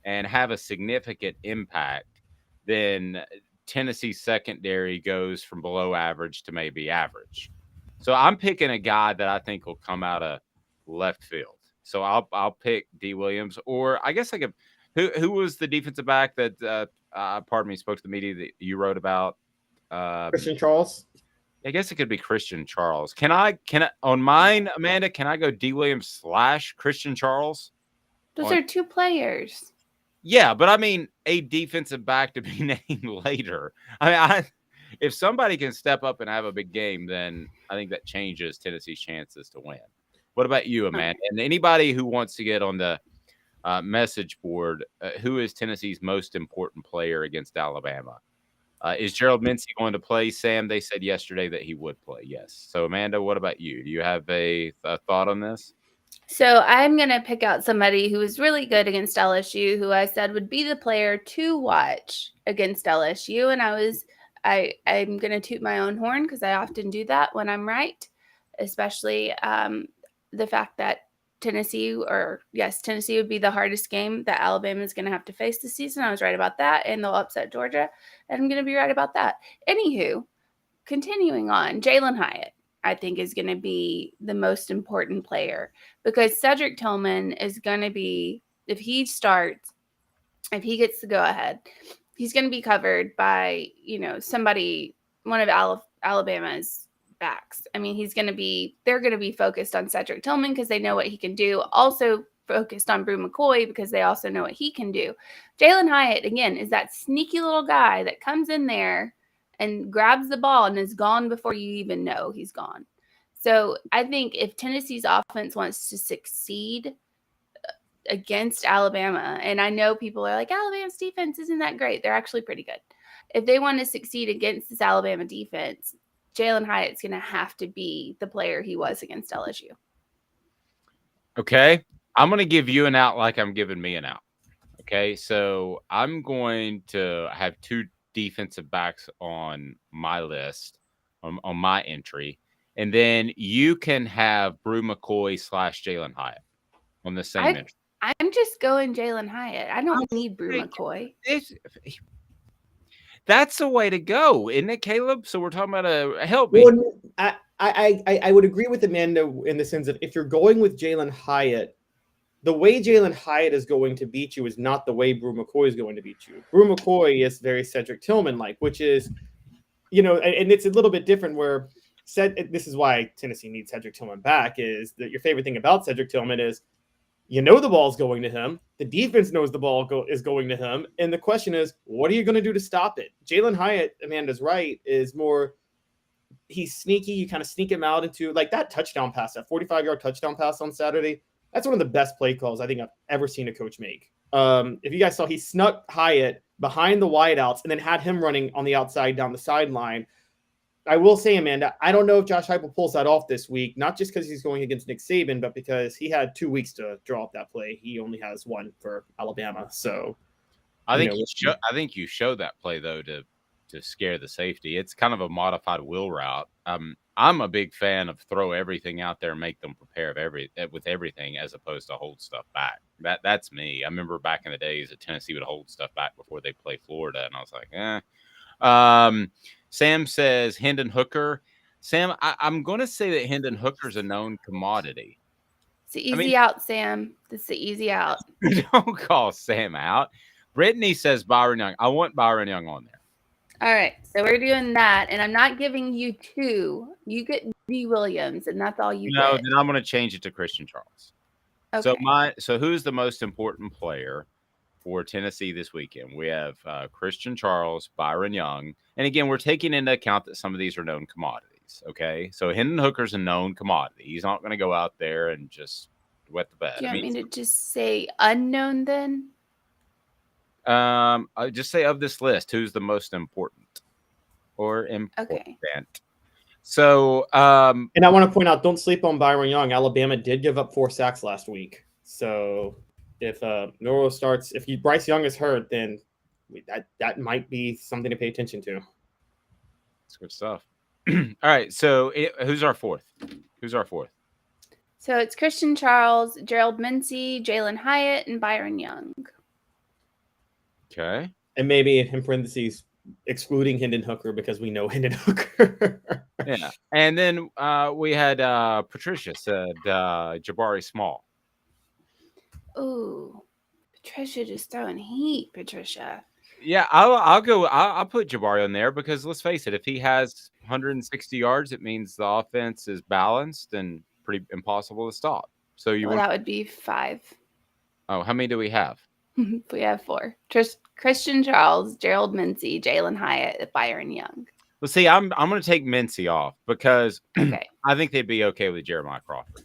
and have a significant impact, then Tennessee's secondary goes from below average to maybe average. So I'm picking a guy that I think will come out of left field. So I'll pick D. Williams, or I guess I could. Who was the defensive back that spoke to the media that you wrote about? Christian Charles. I guess it could be Christian Charles. Can I on mine, Amanda? Can I go D. Williams / Christian Charles? Those are two players. Yeah, but I mean a defensive back to be named later. I mean, if somebody can step up and have a big game, then I think that changes Tennessee's chances to win. What about you, Amanda? And anybody who wants to get on the message board, who is Tennessee's most important player against Alabama? Is Gerald Mincy going to play, Sam? They said yesterday that he would play, yes. So, Amanda, what about you? Do you have a thought on this? So I'm going to pick out somebody who was really good against LSU, who I said would be the player to watch against LSU. And I'm going to toot my own horn because I often do that when I'm right, especially the fact that Tennessee would be the hardest game that Alabama is going to have to face this season. I was right about that, and they'll upset Georgia, and I'm going to be right about that. Anywho, continuing on, Jalen Hyatt, I think, is going to be the most important player because Cedric Tillman is going to be, if he starts, if he gets to go ahead, he's going to be covered by, somebody, one of Alabama's backs. I mean, they're going to be focused on Cedric Tillman because they know what he can do. Also focused on Brew McCoy because they also know what he can do. Jalen Hyatt, again, is that sneaky little guy that comes in there and grabs the ball and is gone before you even know he's gone. So I think if Tennessee's offense wants to succeed against Alabama, and I know people are like, Alabama's defense isn't that great. They're actually pretty good. If they want to succeed against this Alabama defense, Jalen Hyatt's going to have to be the player he was against LSU. Okay. I'm going to give you an out like I'm giving me an out. Okay. So I'm going to have two defensive backs on my list, on my entry. And then you can have Brew McCoy / Jalen Hyatt on the same entry. I'm just going Jalen Hyatt. I don't need Brew McCoy. That's the way to go, isn't it, Caleb? So we're talking about help me. Well, I would agree with Amanda in the sense of if you're going with Jalen Hyatt, the way Jalen Hyatt is going to beat you is not the way Brew McCoy is going to beat you. Brew McCoy is very Cedric Tillman-like, which is, and it's a little bit different where this is why Tennessee needs Cedric Tillman back, is that your favorite thing about Cedric Tillman is You know the ball's going to him. The defense knows the ball is going to him. And the question is, what are you going to do to stop it? Jalen Hyatt, Amanda's right, is more – he's sneaky. You kind of sneak him out into – like that touchdown pass, that 45-yard touchdown pass on Saturday, that's one of the best play calls I think I've ever seen a coach make. If you guys saw, he snuck Hyatt behind the wideouts and then had him running on the outside down the sideline. I will say, Amanda, I don't know if Josh Heupel pulls that off this week, not just because he's going against Nick Saban, but because he had 2 weeks to draw up that play. He only has one for Alabama. So I think you showed that play, though, to scare the safety. It's kind of a modified wheel route. I'm a big fan of throw everything out there and make them prepare with everything as opposed to hold stuff back. That's me. I remember back in the days that Tennessee would hold stuff back before they play Florida, and I was like, Sam says Hendon Hooker. Sam, I'm going to say that Hendon Hooker's a known commodity. It's the easy out, Sam. It's the easy out. Don't call Sam out. Brittany says Byron Young. I want Byron Young on there. All right, so we're doing that, and I'm not giving you 2. You get D. Williams, and that's all you get. No, then I'm going to change it to Christian Charles. Okay. So who's the most important player for Tennessee this weekend? We have Christian Charles, Byron Young, and again, we're taking into account that some of these are known commodities. Okay, so Hendon Hooker's a known commodity. He's not going to go out there and just wet the bed. Do you want me to just say unknown then? I just say of this list, who's the most important or important? Okay. So, and I want to point out, don't sleep on Byron Young. Alabama did give up 4 sacks last week. So if Noro starts, if Bryce Young is hurt, then that might be something to pay attention to. That's good stuff. All right. So who's our fourth? So it's Christian Charles, Gerald Mincy, Jalen Hyatt, and Byron Young. Okay. And maybe in parentheses, excluding Hendon Hooker because we know Hendon Hooker. Yeah. And then we had Patricia said Jabari Small. Ooh, Patricia just throwing heat, Patricia. Yeah, I'll put Jabari on there because let's face it, if he has 160 yards, it means the offense is balanced and pretty impossible to stop. So that would be 5. Oh, how many do we have? We have 4. Christian Charles, Gerald Mincy, Jalen Hyatt, Byron Young. Well, see, I'm going to take Mincy off because okay. I think they'd be okay with Jeremiah Crawford.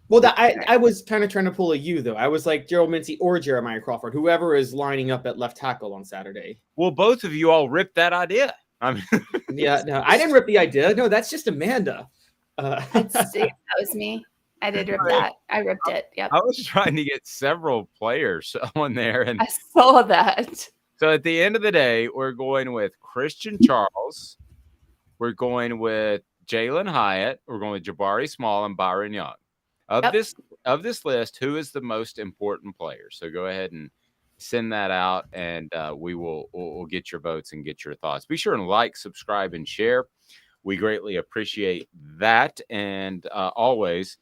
Well, I was kind of trying to pull a U, though. I was like Gerald Mincy or Jeremiah Crawford, whoever is lining up at left tackle on Saturday. Well, both of you all ripped that idea. I mean, yeah, no, I didn't rip the idea. No, that's just Amanda. That was me. I did rip that. I ripped it. Yep. I was trying to get several players on there, and I saw that. So at the end of the day, we're going with Christian Charles. We're going with Jalen Hyatt. We're going with Jabari Small and Byron Young. Of this list, who is the most important player? So go ahead and send that out, and we'll get your votes and get your thoughts. Be sure and like, subscribe, and share. We greatly appreciate that, and always.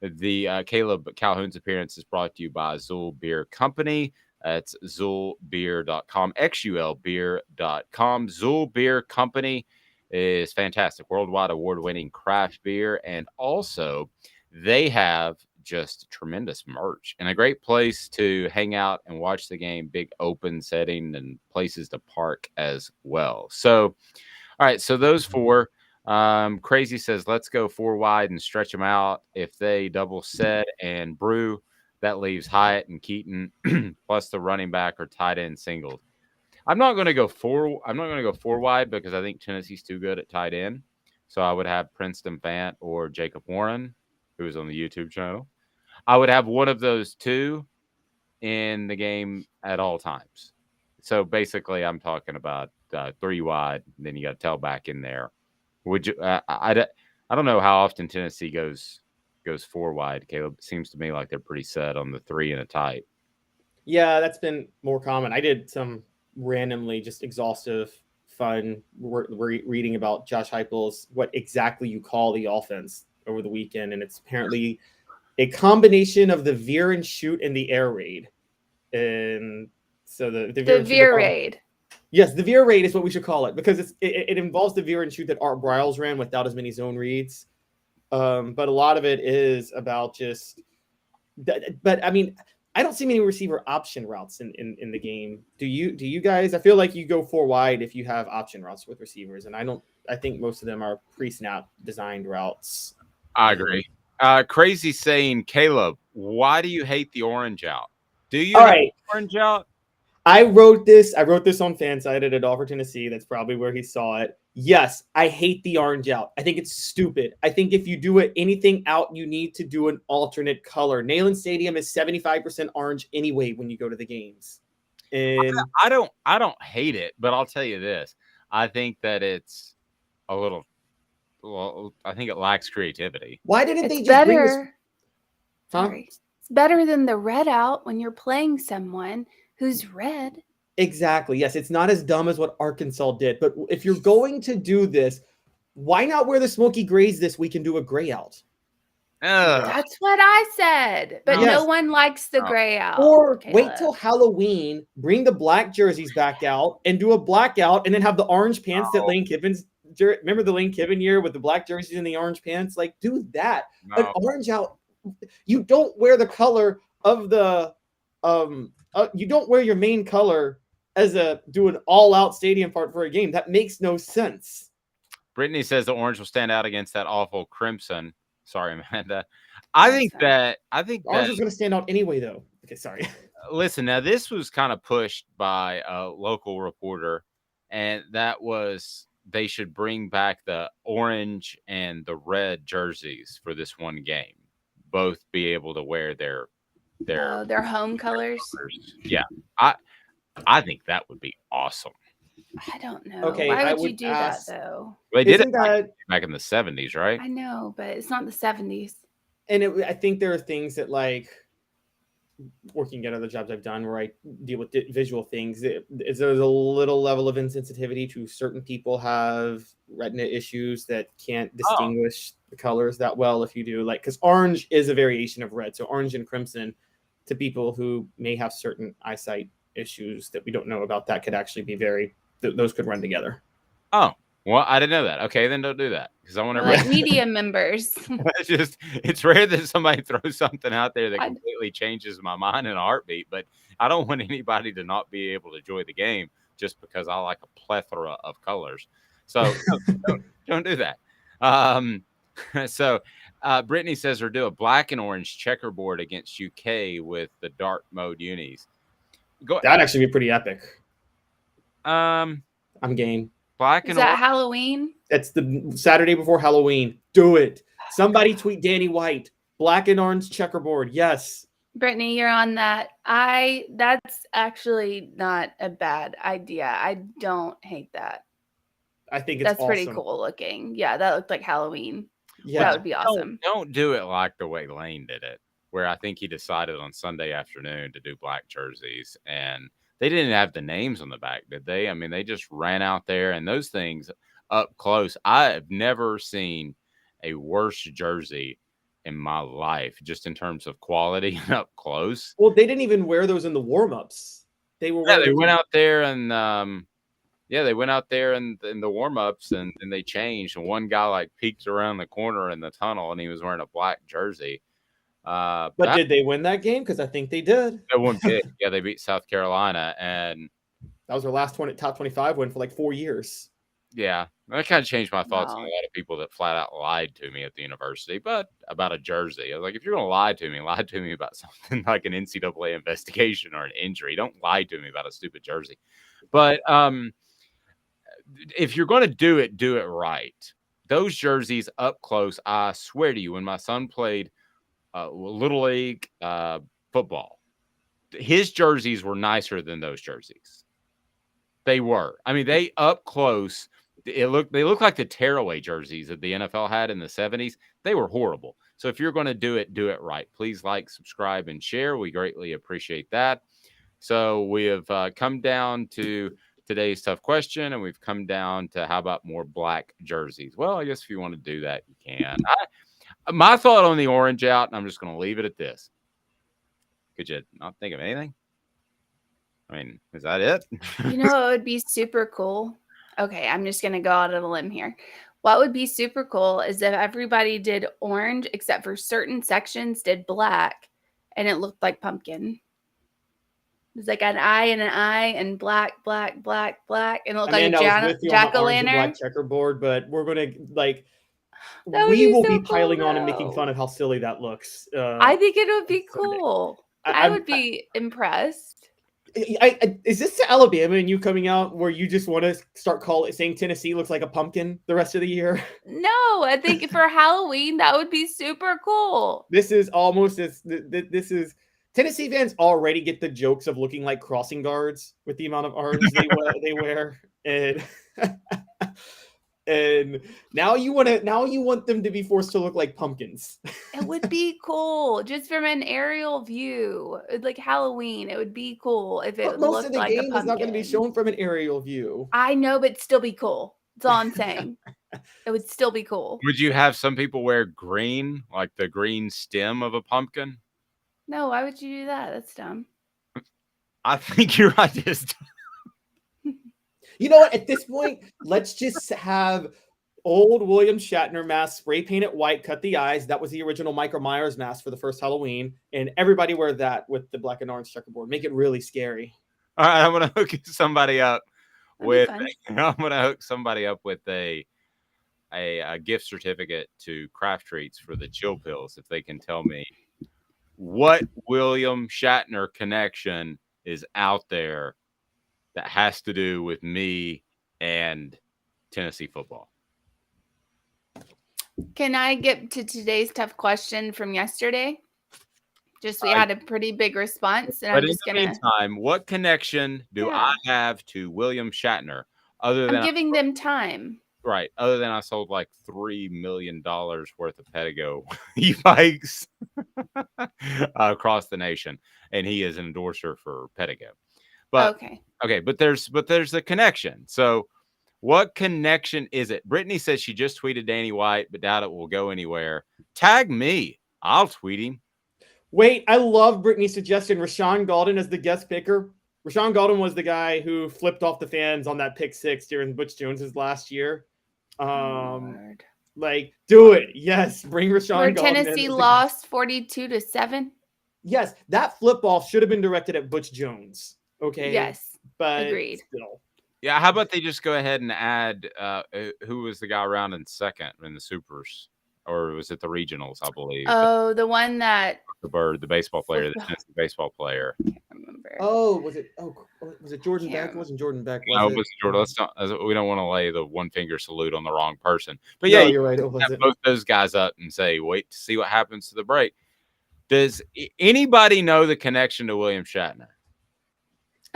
The Caleb Calhoun's appearance is brought to you by Zool Beer Company. That's ZoolBeer.com, XULBeer.com. Zool Beer Company is fantastic, worldwide award-winning craft beer, and also they have just tremendous merch and a great place to hang out and watch the game, big open setting and places to park as well. So, all right, so those 4. Crazy says, let's go 4 wide and stretch them out. If they double set and brew, that leaves Hyatt and Keaton plus the running back or tight end singled. I'm not going to go 4 wide because I think Tennessee's too good at tight end. So I would have Princeton Fant or Jacob Warren, who is on the YouTube channel. I would have one of those 2 in the game at all times. So basically I'm talking about 3 wide. Then you got to tailback in there. Would you? I don't know how often Tennessee goes 4 wide. Caleb, it seems to me like they're pretty set on the 3 and a tight. Yeah, that's been more common. I did some randomly just exhaustive, fun reading about Josh Heupel's what exactly you call the offense over the weekend, and it's apparently a combination of the veer and shoot and the air raid. And so the veer raid. Yes, the veer raid is what we should call it because it involves the veer and shoot that Art Briles ran without as many zone reads. But a lot of it is about just But I mean, I don't see many receiver option routes in the game. Do you guys? I feel like you go 4 wide if you have option routes with receivers, and I think most of them are pre-snap designed routes. I agree. Crazy saying, Caleb, why do you hate the orange out? Do you All hate right. the orange out? I wrote this on Fansided at Offer, Tennessee. That's probably where he saw it. Yes, I hate the orange out. I think it's stupid. I think if you do anything out, you need to do an alternate color. Neyland Stadium is 75% orange anyway when you go to the games. And I don't hate it, but I'll tell you this. I think that it's a little. Well, I think it lacks creativity. Why didn't It's they just better. bring this? Sorry. It's better than the red out when you're playing someone who's red. Exactly. Yes, it's not as dumb as what Arkansas did. But if you're going to do this, why not wear the smoky grays this week and do a gray out? That's what I said. But no one likes the gray out. Or Caleb. wait till Halloween, bring the black jerseys back out and do a blackout, and then have the orange pants that Lane Kiffin's. Remember the Lane Kiffin year with the black jerseys and the orange pants? Like, do that. An orange out. You don't wear the color of the you don't wear your main color as do an all-out stadium part for a game. That makes no sense. Brittany says the orange will stand out against that awful crimson. Sorry, Amanda. I think orange is going to stand out anyway, though. Okay, sorry. Listen, now this was kind of pushed by a local reporter, and that was they should bring back the orange and the red jerseys for this one game. Both be able to wear their home colors. Yeah, I think that would be awesome. I don't know. Okay, why would you do that though? They did it back in the 70s, right? I know, but it's not the 70s. And I think there are things that, like, working at other jobs I've done where I deal with visual things, there's a little level of insensitivity to certain people have retina issues that can't distinguish the colors that well. If you do, like, because orange is a variation of red, so orange and crimson to people who may have certain eyesight issues that we don't know about, that could actually be those could run together. Oh, well, I didn't know that. Okay, then don't do that, because I want to like media members. It's rare that somebody throws something out there that completely changes my mind in a heartbeat, but I don't want anybody to not be able to enjoy the game just because I like a plethora of colors. So don't do that. So Brittany says we'll do a black and orange checkerboard against UK with the dark mode unis. That'd actually be pretty epic. I'm game. Black and Is that Halloween? That's the Saturday before Halloween. Do it. Somebody tweet Danny White. Black and orange checkerboard. Yes. Brittany, you're on that. That's actually not a bad idea. I don't hate that. I think it's awesome. Pretty cool looking. Yeah, that looked like Halloween. Yeah, that would be awesome. Don't do it like the way Lane did it, where I think he decided on Sunday afternoon to do black jerseys, and they didn't have the names on the back, did they? I mean, they just ran out there, and those things up close. I have never seen a worse jersey in my life, just in terms of quality and up close. Well, they didn't even wear those in the warm-ups. They were. Yeah, they went out there and they went out there in the warm-ups and they changed. And one guy like peeked around the corner in the tunnel, and he was wearing a black jersey. But did they win that game? Because I think they did. They won big. Yeah, they beat South Carolina, and that was their last top 25 win for like 4 years. Yeah, that kind of changed my thoughts on a lot of people that flat out lied to me at the university, but about a jersey. I was like, if you're going to lie to me about something like an NCAA investigation or an injury. Don't lie to me about a stupid jersey. But if you're going to do it right. Those jerseys up close, I swear to you, when my son played Little League football, his jerseys were nicer than those jerseys. They were. I mean, they up close. They look like the tearaway jerseys that the NFL had in the 70s. They were horrible. So if you're going to do it right. Please like, subscribe, and share. We greatly appreciate that. So we have come down to today's tough question, and we've come down to how about more black jerseys? Well, I guess if you want to do that, you can. My thought on the orange out, and I'm just going to leave it at this. Could you not think of anything? I mean, is that it? You know what would be super cool? Okay, I'm just going to go out on a limb here. What would be super cool is if everybody did orange, except for certain sections did black, and it looked like pumpkin. It was like an eye and black, black, black, black, and it looked like a jack-o'-lantern. Black checkerboard, but we're gonna like That would we be will so be cool, piling on and making though. fun of how silly that looks. I think it would be cool. I would be impressed. Is this to Alabama and you coming out where you just want to start saying Tennessee looks like a pumpkin the rest of the year? No, I think for Halloween that would be super cool. This is almost as this is Tennessee fans already get the jokes of looking like crossing guards with the amount of orange they wear, and now you want them to be forced to look like pumpkins. It would be cool just from an aerial view, like Halloween. It would be cool if it But most looked of the like a game is not going to be pumpkin. shown from an aerial view. I know, but still be cool. That's all I'm saying. It would still be cool. Would you have some people wear green, like the green stem of a pumpkin? No, why would you do that? That's dumb. I think you're right. You know what? At this point, let's just have old William Shatner mask, spray paint it white, cut the eyes. That was the original Michael Myers mask for the first Halloween. And everybody wear that with the black and orange checkerboard. Make it really scary. All right, I'm gonna hook somebody up with. fun. I'm gonna hook somebody up with a gift certificate to Craft Treats for the Chill Pills if they can tell me what William Shatner connection is out there that has to do with me and Tennessee football. Can I get to today's tough question from yesterday? We had a pretty big response, and But I'm just in the meantime, what connection do I have to William Shatner other than I'm giving them time. Right. Other than I sold like $3 million worth of Pedigo e-bikes across the nation, and he is an endorser for Pedigo. But okay, but there's a connection. So what connection is it? Brittany says she just tweeted Danny White, but doubt it will go anywhere. Tag me. I'll tweet him. Wait, I love Brittany's suggestion. Rashawn Golden as the guest picker. Rashawn Golden was the guy who flipped off the fans on that pick six during Butch Jones's last year. Like, do it. Yes, bring Rashawn Golden. Tennessee lost 42-7. Yes, that flip off should have been directed at Butch Jones. Okay. Yes, but agreed. Still. Yeah, how about they just go ahead and add who was the guy around in second in the Supers, or was it the regionals? I believe. Oh, the one that the baseball player, the Tennessee baseball player. I can't remember. Oh, was it Jordan Beck? It wasn't Jordan Beck. No, it was Jordan. We don't want to lay the one finger salute on the wrong person. But yeah, you're right. It have both those guys up and say, wait to see what happens to the break. Does anybody know the connection to William Shatner?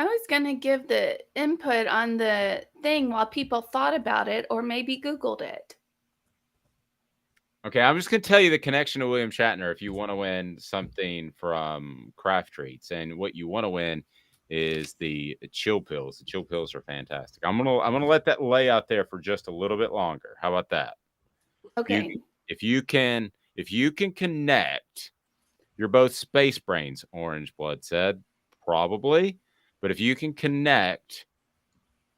I was going to give the input on the thing while people thought about it or maybe Googled it. Okay, I'm just going to tell you the connection to William Shatner if you want to win something from Craft Treats. And what you want to win is the Chill Pills. The Chill Pills are fantastic. I'm gonna let that lay out there for just a little bit longer. How about that? Okay. If you can connect, you're both space brains, Orange Blood said. Probably. But if you can connect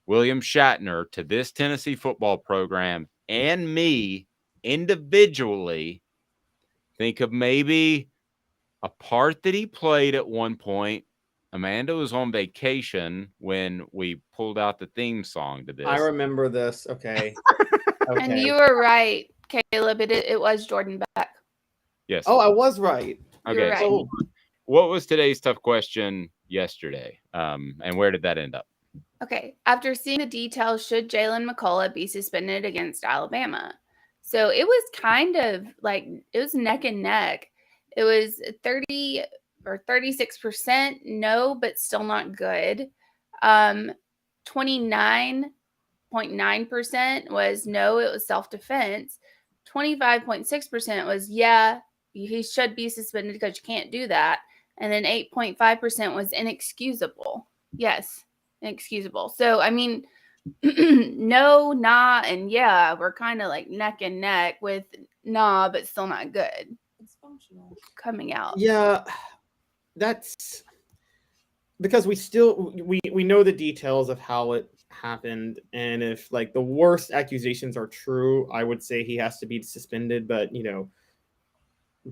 William Shatner to this Tennessee football program and me individually, think of maybe a part that he played at one point. Amanda was on vacation when we pulled out the theme song to this. I remember this. Okay. And you were right, Caleb. It was Jordan Beck. Yes. Oh, I was right. Okay. Right. So what was today's tough question yesterday? And where did that end up? Okay. After seeing the details, should Jalen McCullough be suspended against Alabama? So it was kind of like it was neck and neck. It was 30 or 36% no, but still not good. 29.9% was no, it was self-defense. 25.6% was yeah, he should be suspended because you can't do that. And then 8.5% was inexcusable. Yes, inexcusable. So, I mean, no, nah, and yeah, we're kind of like neck and neck with nah, but still not good. It's functional coming out. Yeah, that's because we know the details of how it happened, and if like the worst accusations are true, I would say he has to be suspended. But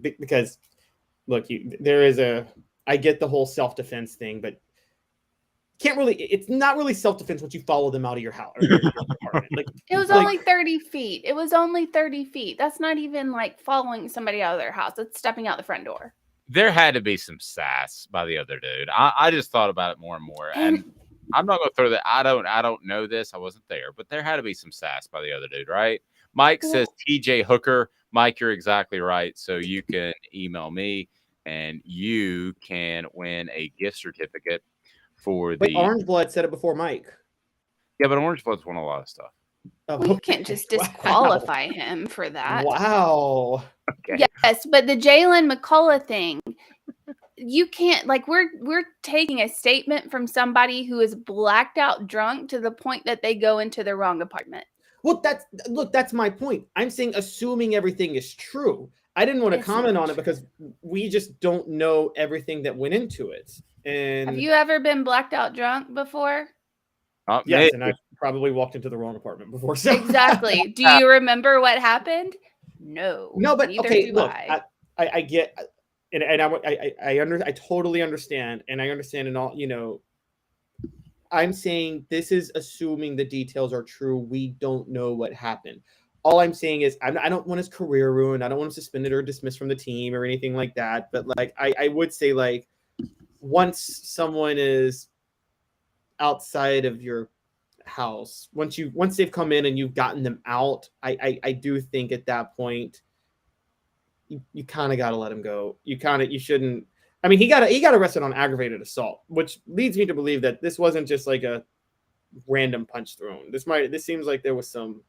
because look, I get the whole self-defense thing, but it's not really self-defense once you follow them out of your house or your apartment. Like, it was only 30 feet. It was only 30 feet. That's not even like following somebody out of their house. It's stepping out the front door. There had to be some sass by the other dude. I just thought about it more and more. And I'm not going to throw that. I don't know this. I wasn't there. But there had to be some sass by the other dude, right? Mike says TJ Hooker. Mike, you're exactly right. So you can email me and you can win a gift certificate for the. Wait, Orange Blood said it before Mike. Yeah, but Orange Blood's won a lot of stuff. Well, you can't just disqualify him for that. Wow. Okay. Yes, but the Jalen McCullough thing, you can't, like, we're taking a statement from somebody who is blacked out drunk to the point that they go into the wrong apartment. Well, that's my point. I'm saying assuming everything is true. I didn't want to comment on it because we just don't know everything that went into it. And have you ever been blacked out drunk before? Yes, and I probably walked into the wrong apartment before. So. Exactly. Do you remember what happened? No. No, but neither okay. do Look, I. I get, and I totally understand, and I understand, and all, you know. I'm saying this is assuming the details are true. We don't know what happened. All I'm saying is I don't want his career ruined. I don't want him suspended or dismissed from the team or anything like that. But like I would say, like, once someone is outside of your house, once they've come in and you've gotten them out, I do think at that point you kind of got to let him go. You shouldn't. I mean, he got arrested on aggravated assault, which leads me to believe that this wasn't just like a random punch thrown. This seems like there was some,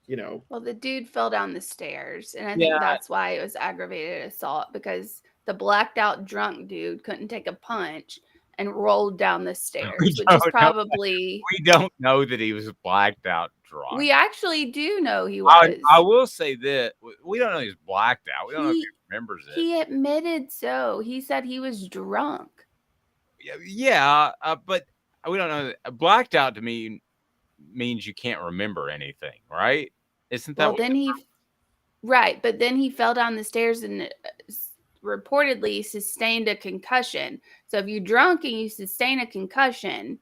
you know. Well, the dude fell down the stairs, and I think that's why it was aggravated assault, because the blacked out drunk dude couldn't take a punch and rolled down the stairs, which is probably. We don't know that he was blacked out drunk. We actually do know he was. I will say that we don't know he's blacked out. We don't know if he remembers it. He admitted so. He said he was drunk. Yeah, but we don't know. Blacked out to me means you can't remember anything, right? Isn't that? Well, then right, but then he fell down the stairs and reportedly sustained a concussion. So if you're drunk and you sustain a concussion,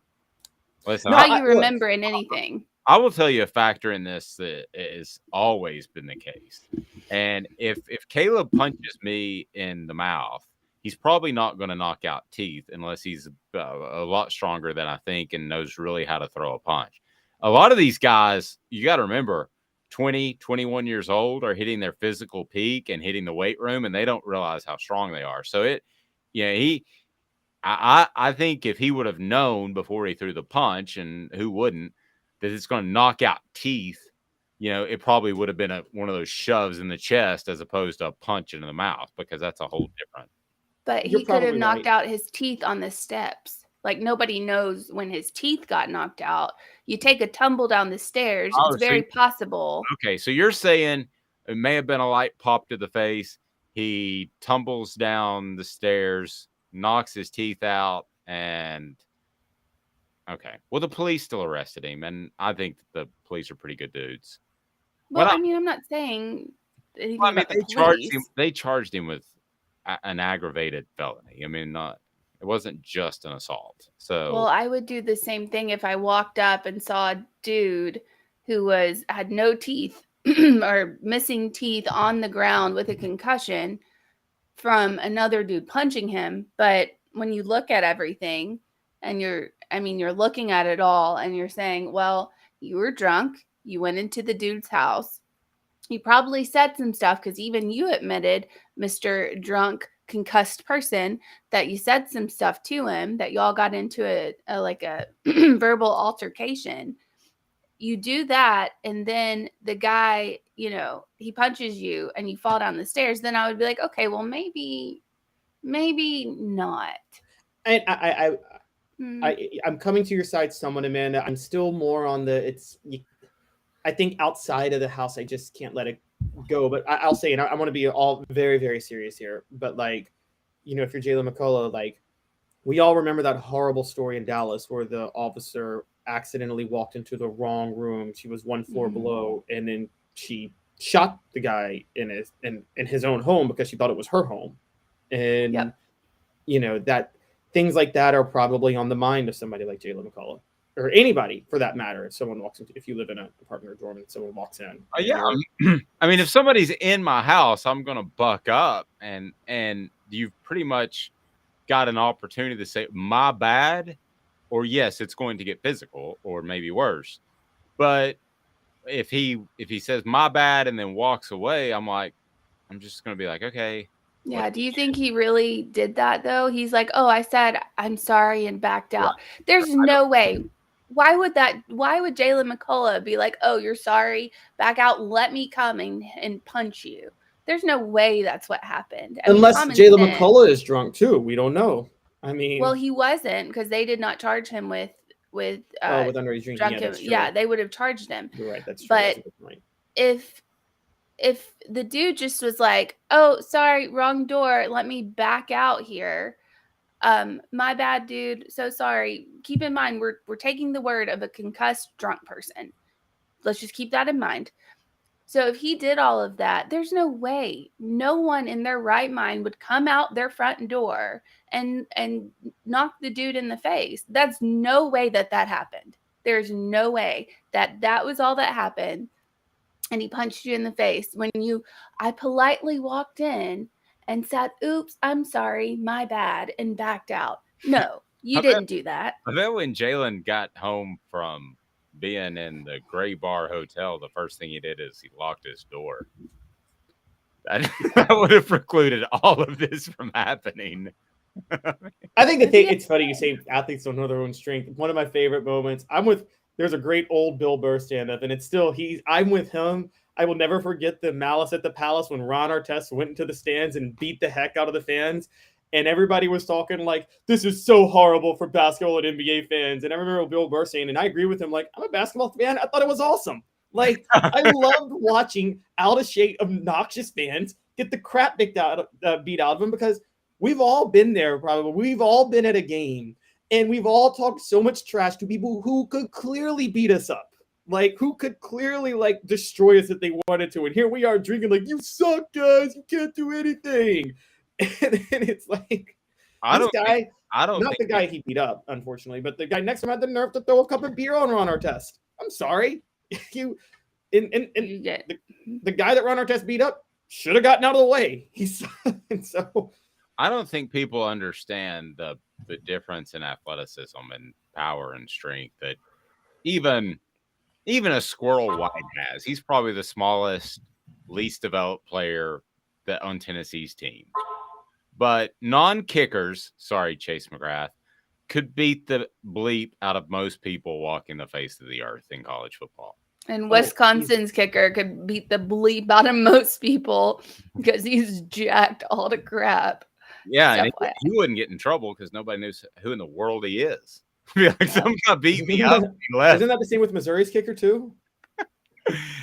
listen, how you remembering anything? I will tell you a factor in this that has always been the case. And if Caleb punches me in the mouth, he's probably not going to knock out teeth unless he's a lot stronger than I think and knows really how to throw a punch. A lot of these guys, you got to remember, 20, 21 years old are hitting their physical peak and hitting the weight room, and they don't realize how strong they are. So I think if he would have known before he threw the punch, and who wouldn't, that it's going to knock out teeth, you know, it probably would have been one of those shoves in the chest as opposed to a punch in the mouth, because that's a whole different. But he could have knocked out his teeth on the steps. Like, nobody knows when his teeth got knocked out. You take a tumble down the stairs. It's very possible. Okay, so you're saying it may have been a light pop to the face. He tumbles down the stairs, knocks his teeth out, and okay. Well, the police still arrested him, and I think the police are pretty good dudes. Well, I mean, I'm not saying anything about the police. They charged him with an aggravated felony. I mean, it wasn't just an assault. So, well, I would do the same thing if I walked up and saw a dude who had no teeth or missing teeth on the ground with a concussion from another dude punching him. But when you look at everything and you're looking at it all and you're saying, well, you were drunk. You went into the dude's house. You probably said some stuff, because even you admitted, Mr. Drunk Concussed Person, that you said some stuff to him, that y'all got into a verbal altercation. You do that, and then the guy, you know, he punches you and you fall down the stairs, then I would be like, okay, well, maybe not. And I'm coming to your side somewhat, Amanda. I'm still more on I think outside of the house, I just can't let it go. But I'll say, and I want to be all very, very serious here. But, like, you know, if you're Jalen McCullough, like, we all remember that horrible story in Dallas where the officer accidentally walked into the wrong room. She was one floor below, and then she shot the guy in his own home because she thought it was her home. And, that things like that are probably on the mind of somebody like Jalen McCullough, or anybody for that matter. If you live in an apartment or dorm and someone walks in. Yeah. I mean, if somebody's in my house, I'm going to buck up, and you've pretty much got an opportunity to say, my bad, or yes, it's going to get physical or maybe worse. But if he says my bad and then walks away, I'm just going to be like, okay. Yeah. Do you think he really did that though? He's like, oh, I said I'm sorry and backed out. Right. There's no way. Why would Jalen McCullough be like, oh, you're sorry, back out, let me come and punch you? There's no way that's what happened. Unless Jalen McCullough is drunk too. We don't know. I mean, well, he wasn't, because they did not charge him with underage drinking. Yeah, they would have charged him. You're right. That's true. But that's a good point. if the dude just was like, oh, sorry, wrong door, let me back out here. My bad, dude. So sorry. Keep in mind, we're taking the word of a concussed drunk person. Let's just keep that in mind. So if he did all of that, there's no way no one in their right mind would come out their front door and knock the dude in the face. That's no way that happened. There's no way that was all that happened. And he punched you in the face when I politely walked in and said, oops, I'm sorry, my bad, and backed out. No, you didn't do that. I bet when Jalen got home from being in the Gray Bar Hotel, the first thing he did is he locked his door. That would have precluded all of this from happening. I think it's funny you say athletes don't know their own strength. One of my favorite moments, there's a great old Bill Burr stand-up, and it's still I'm with him. I will never forget the Malice at the Palace when Ron Artest went into the stands and beat the heck out of the fans. And everybody was talking like, this is so horrible for basketball and NBA fans. And I remember Bill Burr saying, and I agree with him, like, I'm a basketball fan. I thought it was awesome. Like, I loved watching out of shape, obnoxious fans get the crap beat out of them, because we've all been there probably. We've all been at a game, and we've all talked so much trash to people who could clearly beat us up. Like, who could clearly, like, destroy us if they wanted to. And here we are drinking like, you suck, guys. You can't do anything. And then it's like, not the guy he beat up, unfortunately, but the guy next to him had the nerve to throw a cup of beer on Ron Artest. I'm sorry. The guy that Ron Artest beat up should have gotten out of the way. So I don't think people understand the difference in athleticism and power and strength that even a Squirrel White has. He's probably the smallest, least developed player on Tennessee's team. But non-kickers, sorry, Chase McGrath, could beat the bleep out of most people walking the face of the earth in college football. And Wisconsin's kicker could beat the bleep out of most people because he's jacked all to crap. Yeah, and he wouldn't get in trouble because nobody knows who in the world he is. Be like, some guy beat me up. Isn't that the same with Missouri's kicker too?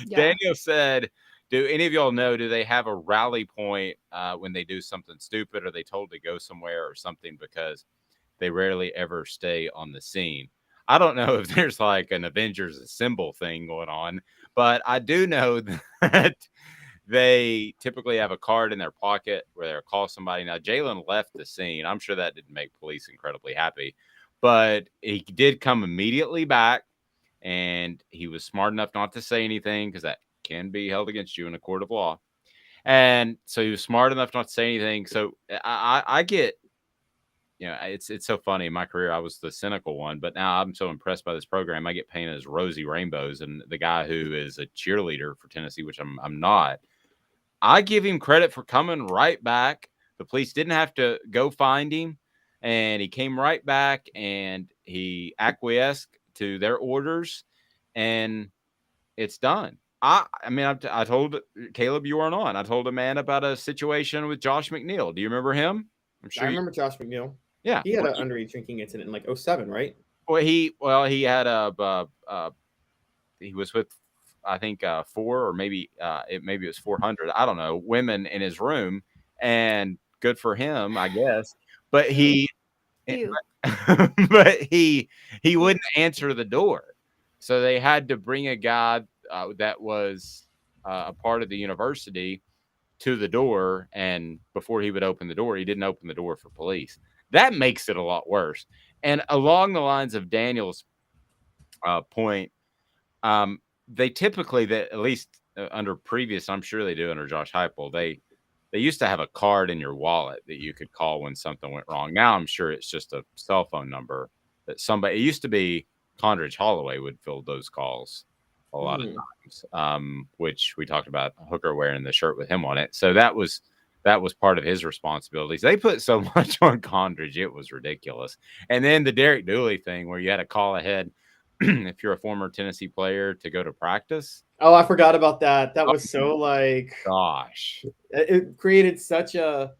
Yeah. Daniel said, do any of y'all know, do they have a rally point when they do something stupid? Or are they told to go somewhere or something, because they rarely ever stay on the scene? I don't know if there's like an Avengers Assemble thing going on, but I do know that they typically have a card in their pocket where they'll call somebody. Now, Jalen left the scene. I'm sure that didn't make police incredibly happy, but he did come immediately back, and he was smart enough not to say anything, because that can be held against you in a court of law. And so he was smart enough not to say anything. So I get, it's so funny. In my career, I was the cynical one, but now I'm so impressed by this program. I get painted as rosy rainbows, and the guy who is a cheerleader for Tennessee, which I'm not, I give him credit for coming right back. The police didn't have to go find him, and he came right back, and he acquiesced to their orders, and it's done. I told Caleb, you weren't on. I told a man about a situation with Josh McNeil. Do you remember him? I remember Josh McNeil. Yeah, he had an underage drinking incident in like 2007, right? Well, he had he was with, I think, 4 or maybe it was 400. I don't know, women in his room, and good for him, I guess. But he wouldn't answer the door, so they had to bring a guy that was a part of the university to the door, and before he would open the door, he didn't open the door for police. That makes it a lot worse. And along the lines of Daniel's point, they typically, that at least under previous, I'm sure they do under Josh Heupel, they used to have a card in your wallet that you could call when something went wrong. Now I'm sure it's just a cell phone number that somebody. It used to be Condridge Holloway would fill those calls a lot of times, which we talked about Hooker wearing the shirt with him on it. So that was part of his responsibilities. They put so much on Condridge, it was ridiculous. And then the Derek Dooley thing, where you had to call ahead if you're a former Tennessee player to go to practice. Oh, I forgot about that. That was so gosh, it created such a.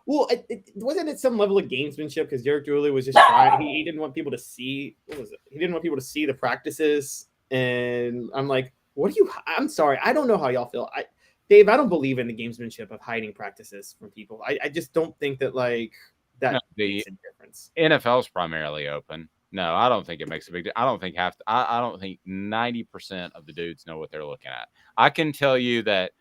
Well, wasn't it some level of gamesmanship because Derek Dooley was just trying. He didn't want people to see. What was it? He didn't want people to see the practices, and I'm like, what do you? I'm sorry, I don't know how y'all feel. Dave, I don't believe in the gamesmanship of hiding practices from people. I just don't think that that makes a difference. NFL's primarily open. No, I don't think it makes a big. I don't think I don't think 90% of the dudes know what they're looking at. I can tell you that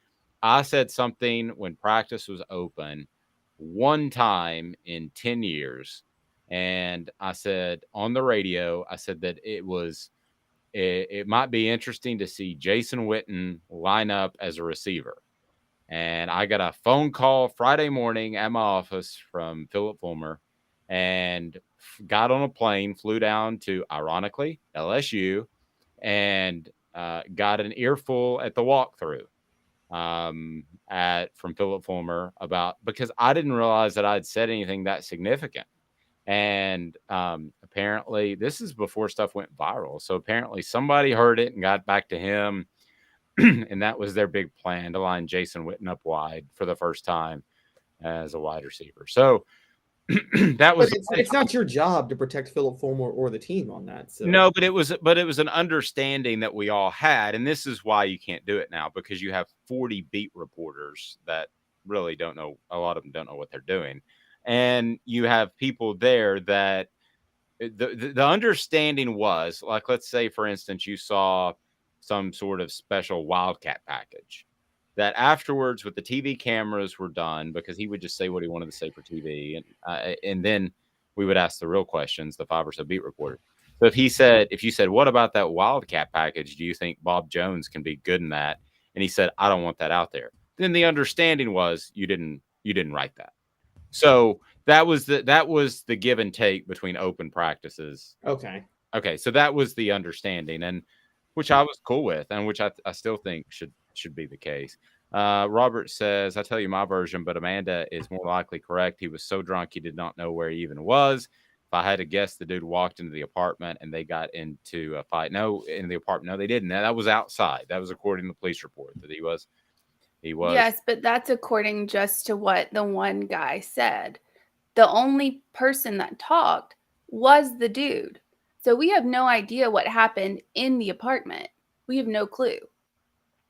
I said something when practice was open one time in 10 years, and I said on the radio, I said that it might be interesting to see Jason Witten line up as a receiver. And I got a phone call Friday morning at my office from Philip Fulmer, and got on a plane, flew down to, ironically, LSU, and got an earful at the walkthrough from Philip Fulmer because I didn't realize that I'd said anything that significant. And apparently this is before stuff went viral. So apparently somebody heard it and got back to him. And that was their big plan, to line Jason Witten up wide for the first time as a wide receiver. So that was. But it's not your job to protect Philip Fulmer or the team on that. So. No, but it was an understanding that we all had, and this is why you can't do it now, because you have 40 beat reporters that really don't know. A lot of them don't know what they're doing, and you have people there that the understanding was, like, let's say for instance, you saw some sort of special Wildcat package that afterwards, with the TV cameras were done, because he would just say what he wanted to say for TV. And then we would ask the real questions, the 5 or so beat reporter. So if you said, what about that Wildcat package? Do you think Bob Jones can be good in that? And he said, I don't want that out there. Then the understanding was you didn't write that. So that was the give and take between open practices. Okay. So that was the understanding, and which I was cool with, and which I still think should be the case. Robert says, I tell you my version, but Amanda is more likely correct. He was so drunk he did not know where he even was. If I had to guess, the dude walked into the apartment and they got into a fight. No, in the apartment. No, they didn't. That was outside. That was according to the police report that he was. Yes, but that's according just to what the one guy said. The only person that talked was the dude. So we have no idea what happened in the apartment. We have no clue.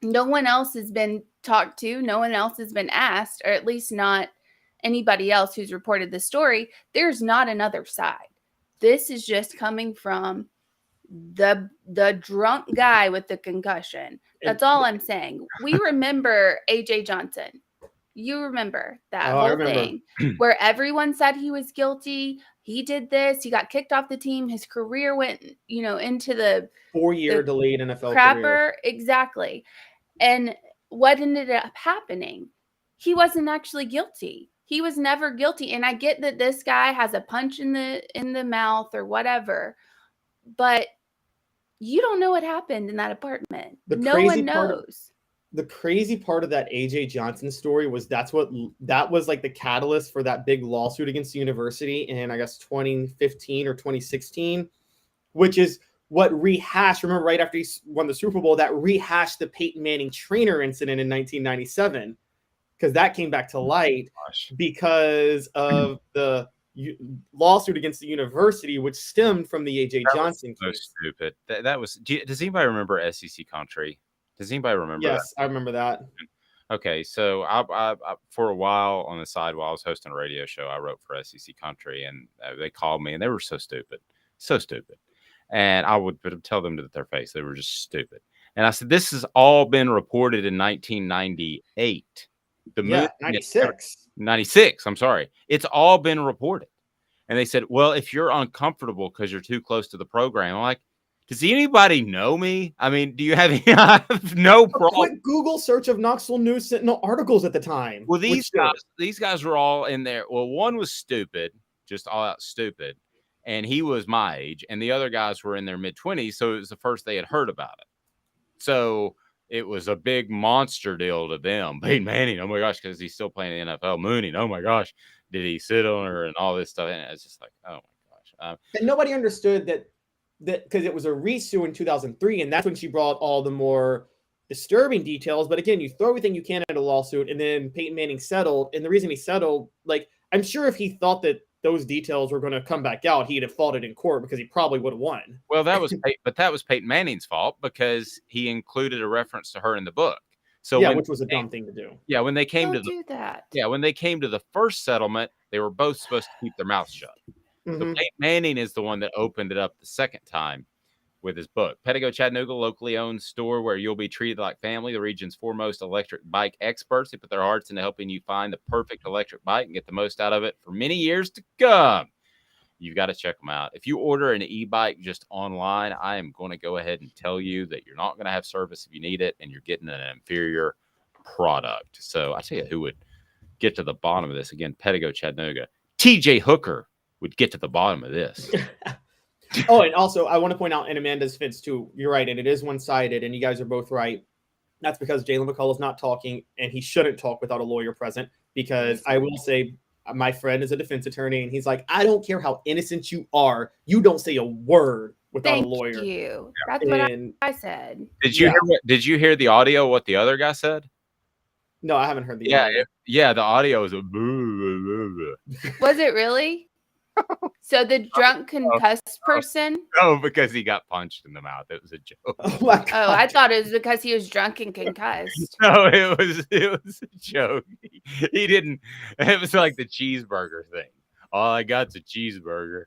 No one else has been talked to. No one else has been asked, or at least not anybody else who's reported the story. There's not another side. This is just coming from the drunk guy with the concussion. That's all I'm saying. We remember AJ Johnson. You remember that whole thing where everyone said he was guilty. He did this. He got kicked off the team. His career went, into the 4-year delayed NFL crapper. career. Exactly. And what ended up happening? He wasn't actually guilty. He was never guilty. And I get that this guy has a punch in the mouth or whatever, but you don't know what happened in that apartment. No one knows. The crazy part of that AJ Johnson story was that was like the catalyst for that big lawsuit against the university in, I guess, 2015 or 2016, which is what rehashed. Remember, right after he won the Super Bowl, that rehashed the Peyton Manning trainer incident in 1997, because that came back to light because of the lawsuit against the university, which stemmed from the AJ Johnson case. So stupid. That was. Does anybody remember SEC Country? Does anybody remember that? Yes, I remember that. Okay, so I for a while on the side while I was hosting a radio show, I wrote for SEC Country, and they called me, and they were so stupid. And I would tell them to their face, they were just stupid. And I said, this has all been reported in 1998. The Yeah, moon 96. 96. I'm sorry. It's all been reported. And they said, well, if you're uncomfortable because you're too close to the program, I'm like, does anybody know me? I mean, do you have any? I have no A problem. quick Google search of Knoxville News Sentinel articles at the time. Well, these guys were all in there. Well, one was stupid, just all out stupid, and he was my age, and the other guys were in their mid-20s, so it was the first they had heard about it. So it was a big monster deal to them. Peyton Manning, oh my gosh, because he's still playing the NFL. Mooney, oh my gosh, did he sit on her and all this stuff? And it's just like, oh my gosh. And nobody understood that because it was a resue in 2003, and that's when she brought all the more disturbing details. But again, you throw everything you can at a lawsuit, and then Peyton Manning settled. And the reason he settled, like, I'm sure if he thought that those details were going to come back out, he'd have fought it in court because he probably would have won. Well, that was Peyton Manning's fault because he included a reference to her in the book. So yeah, which was a dumb thing to do. Yeah, when they came when they came to the first settlement, they were both supposed to keep their mouths shut. So Peyton Manning is the one that opened it up the second time with his book. Pedigo Chattanooga, locally owned store where you'll be treated like family. The region's foremost electric bike experts. They put their hearts into helping you find the perfect electric bike and get the most out of it for many years to come. You've got to check them out. If you order an e-bike just online, I am going to go ahead and tell you that you're not going to have service if you need it, and you're getting an inferior product. So I tell you who would get to the bottom of this. Again, Pedigo Chattanooga. TJ Hooker would get to the bottom of this. Oh, and also I want to point out in Amanda's fence too, you're right, and it is one-sided, and you guys are both right. That's because Jalen McCullough is not talking, and he shouldn't talk without a lawyer present, because I will say my friend is a defense attorney, and he's like, I don't care how innocent you are, you don't say a word without a lawyer. Thank you. That's what I said. Did you hear the audio? What the other guy said? No, I haven't heard the audio. Yeah, the audio was a Was it really? So the drunk concussed person? No, because he got punched in the mouth. It was a joke. Oh, I thought it was because he was drunk and concussed. No, it was a joke. He didn't. It was like the cheeseburger thing. All I got's a cheeseburger.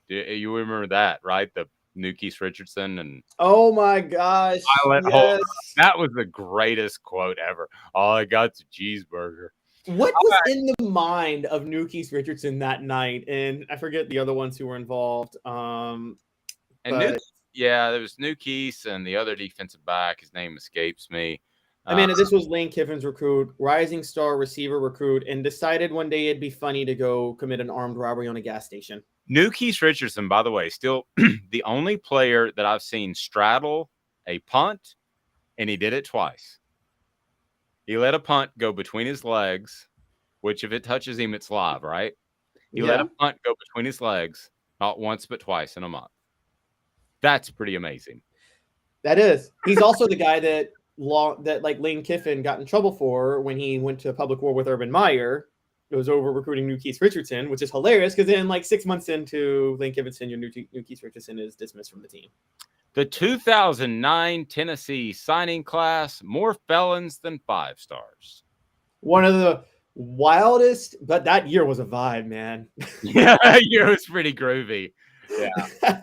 You remember that, right? The new Keith Richardson and oh my gosh, yes. That was the greatest quote ever. All I got's a cheeseburger. What was in the mind of New Keith Richardson that night? And I forget the other ones who were involved. There was New Keith and the other defensive back. His name escapes me. Amanda, this was Lane Kiffin's recruit, rising star receiver recruit, and decided one day it'd be funny to go commit an armed robbery on a gas station. New Keith Richardson, by the way, still the only player that I've seen straddle a punt, and he did it twice. He let a punt go between his legs, which if it touches him, it's live, right? He let a punt go between his legs, not once, but twice in a month. That's pretty amazing. That is. He's also the guy that Lane Kiffin got in trouble for when he went to public war with Urban Meyer. It was over recruiting New Keith Richardson, which is hilarious because then 6 months into Lane Kiffin's tenure, New Keith Richardson is dismissed from the team. The 2009 Tennessee signing class, more felons than 5 stars. One of the wildest, but that year was a vibe, man. Yeah, that year was pretty groovy. Yeah.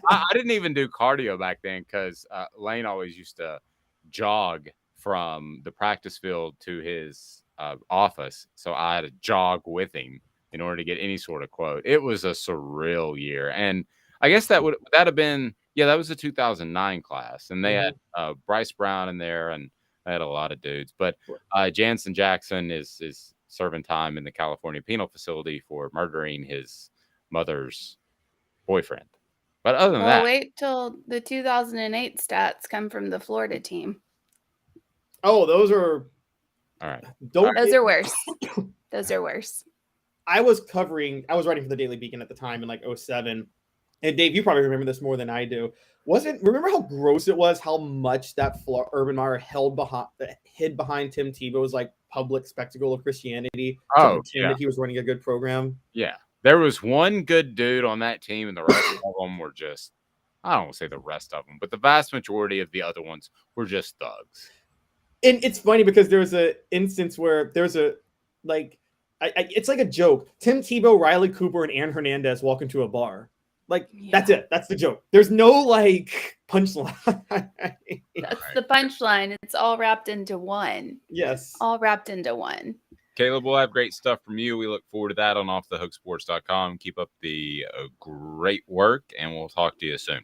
I didn't even do cardio back then because Lane always used to jog from the practice field to his office. So I had to jog with him in order to get any sort of quote. It was a surreal year. And I guess that would have been, that was the 2009 class. And they had Bryce Brown in there, and I had a lot of dudes. But Jansen Jackson is serving time in the California penal facility for murdering his mother's boyfriend. But other than that, wait till the 2008 stats come from the Florida team. Oh, those are all right. Those are worse. Those are worse. I was writing for the Daily Beacon at the time in 2007. And Dave, you probably remember this more than I do. Remember how gross it was, how much that Urban Meyer hid behind Tim Tebow's public spectacle of Christianity to pretend that he was running a good program? Yeah. There was one good dude on that team, and the rest of them were just, I don't want to say the rest of them, but the vast majority of the other ones were just thugs. And it's funny because there's an instance where there's it's like a joke. Tim Tebow, Riley Cooper, and Aaron Hernandez walk into a bar. That's it. That's the joke. There's no punchline. That's the punchline. It's all wrapped into one. Yes. All wrapped into one. Caleb, we'll have great stuff from you. We look forward to that on offthehooksports.com. Keep up the great work, and we'll talk to you soon.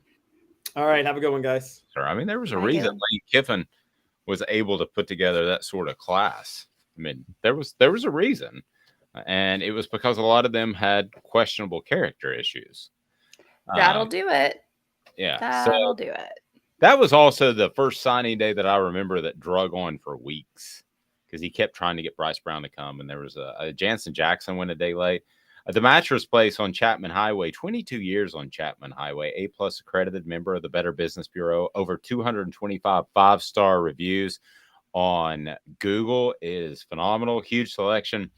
All right. Have a good one, guys. Sure. I mean, there was a Bye, reason Caleb. Lane Kiffin was able to put together that sort of class. I mean, there was a reason, and it was because a lot of them had questionable character issues. That'll do it. Yeah. That'll do it. That was also the first signing day that I remember that drug on for weeks because he kept trying to get Bryce Brown to come. And there was a Jansen Jackson went a day late. The Mattress Place on Chapman Highway, 22 years on Chapman Highway, A+ accredited member of the Better Business Bureau, over 225 5-star reviews on Google. It is phenomenal. Huge selection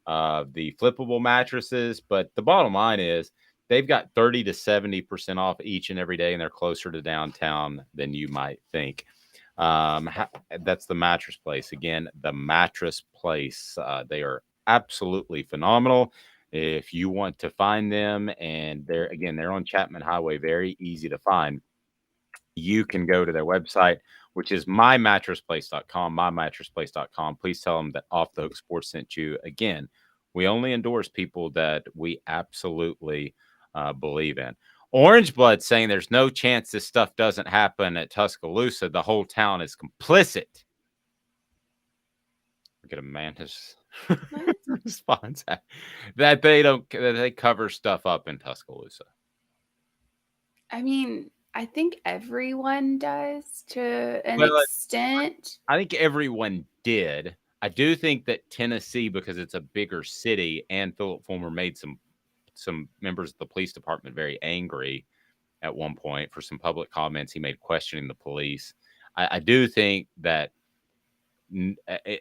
of the flippable mattresses. But the bottom line is, they've got 30 to 70% off each and every day, and they're closer to downtown than you might think. That's the Mattress Place. Again, the Mattress Place. They are absolutely phenomenal. If you want to find them, and they're on Chapman Highway, very easy to find. You can go to their website, which is mymattressplace.com, mymattressplace.com. Please tell them that Off the Hook Sports sent you. Again, we only endorse people that we absolutely believe in. Orange Blood saying there's no chance this stuff doesn't happen at Tuscaloosa. The whole town is complicit. Look at Amanda's response that they cover stuff up in Tuscaloosa. I mean, I think everyone does to an extent. I think everyone did. I do think that Tennessee, because it's a bigger city, and Philip Fulmer made some members of the police department very angry at one point for some public comments he made questioning the police. I do think that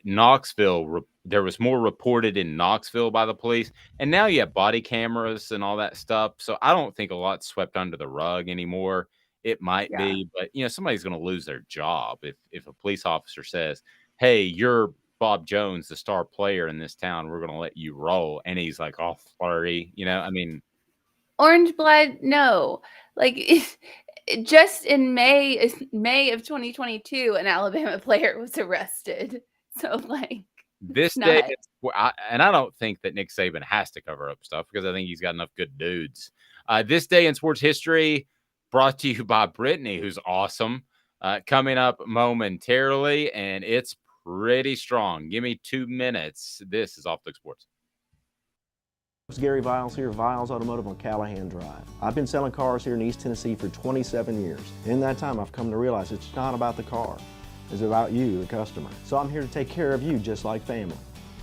Knoxville, there was more reported in Knoxville by the police, and now you have body cameras and all that stuff. So I don't think a lot's swept under the rug anymore. It might be, but somebody's going to lose their job if a police officer says, "Hey, you're Bob Jones, the star player in this town. We're going to let you roll," and he's like all flirty. I mean, Orange Blood, no. Like just in May of 2022, an Alabama player was arrested. So like this day, and I don't think that Nick Saban has to cover up stuff because I think he's got enough good dudes. This day in sports history, brought to you by Brittany, who's awesome. Coming up momentarily, and it's pretty strong. Give me 2 minutes. This is Off the Hook Sports. It's Gary Viles here, Viles Automotive on Callahan Drive. I've been selling cars here in East Tennessee for 27 years. In that time, I've come to realize it's not about the car. It's about you, the customer. So I'm here to take care of you just like family.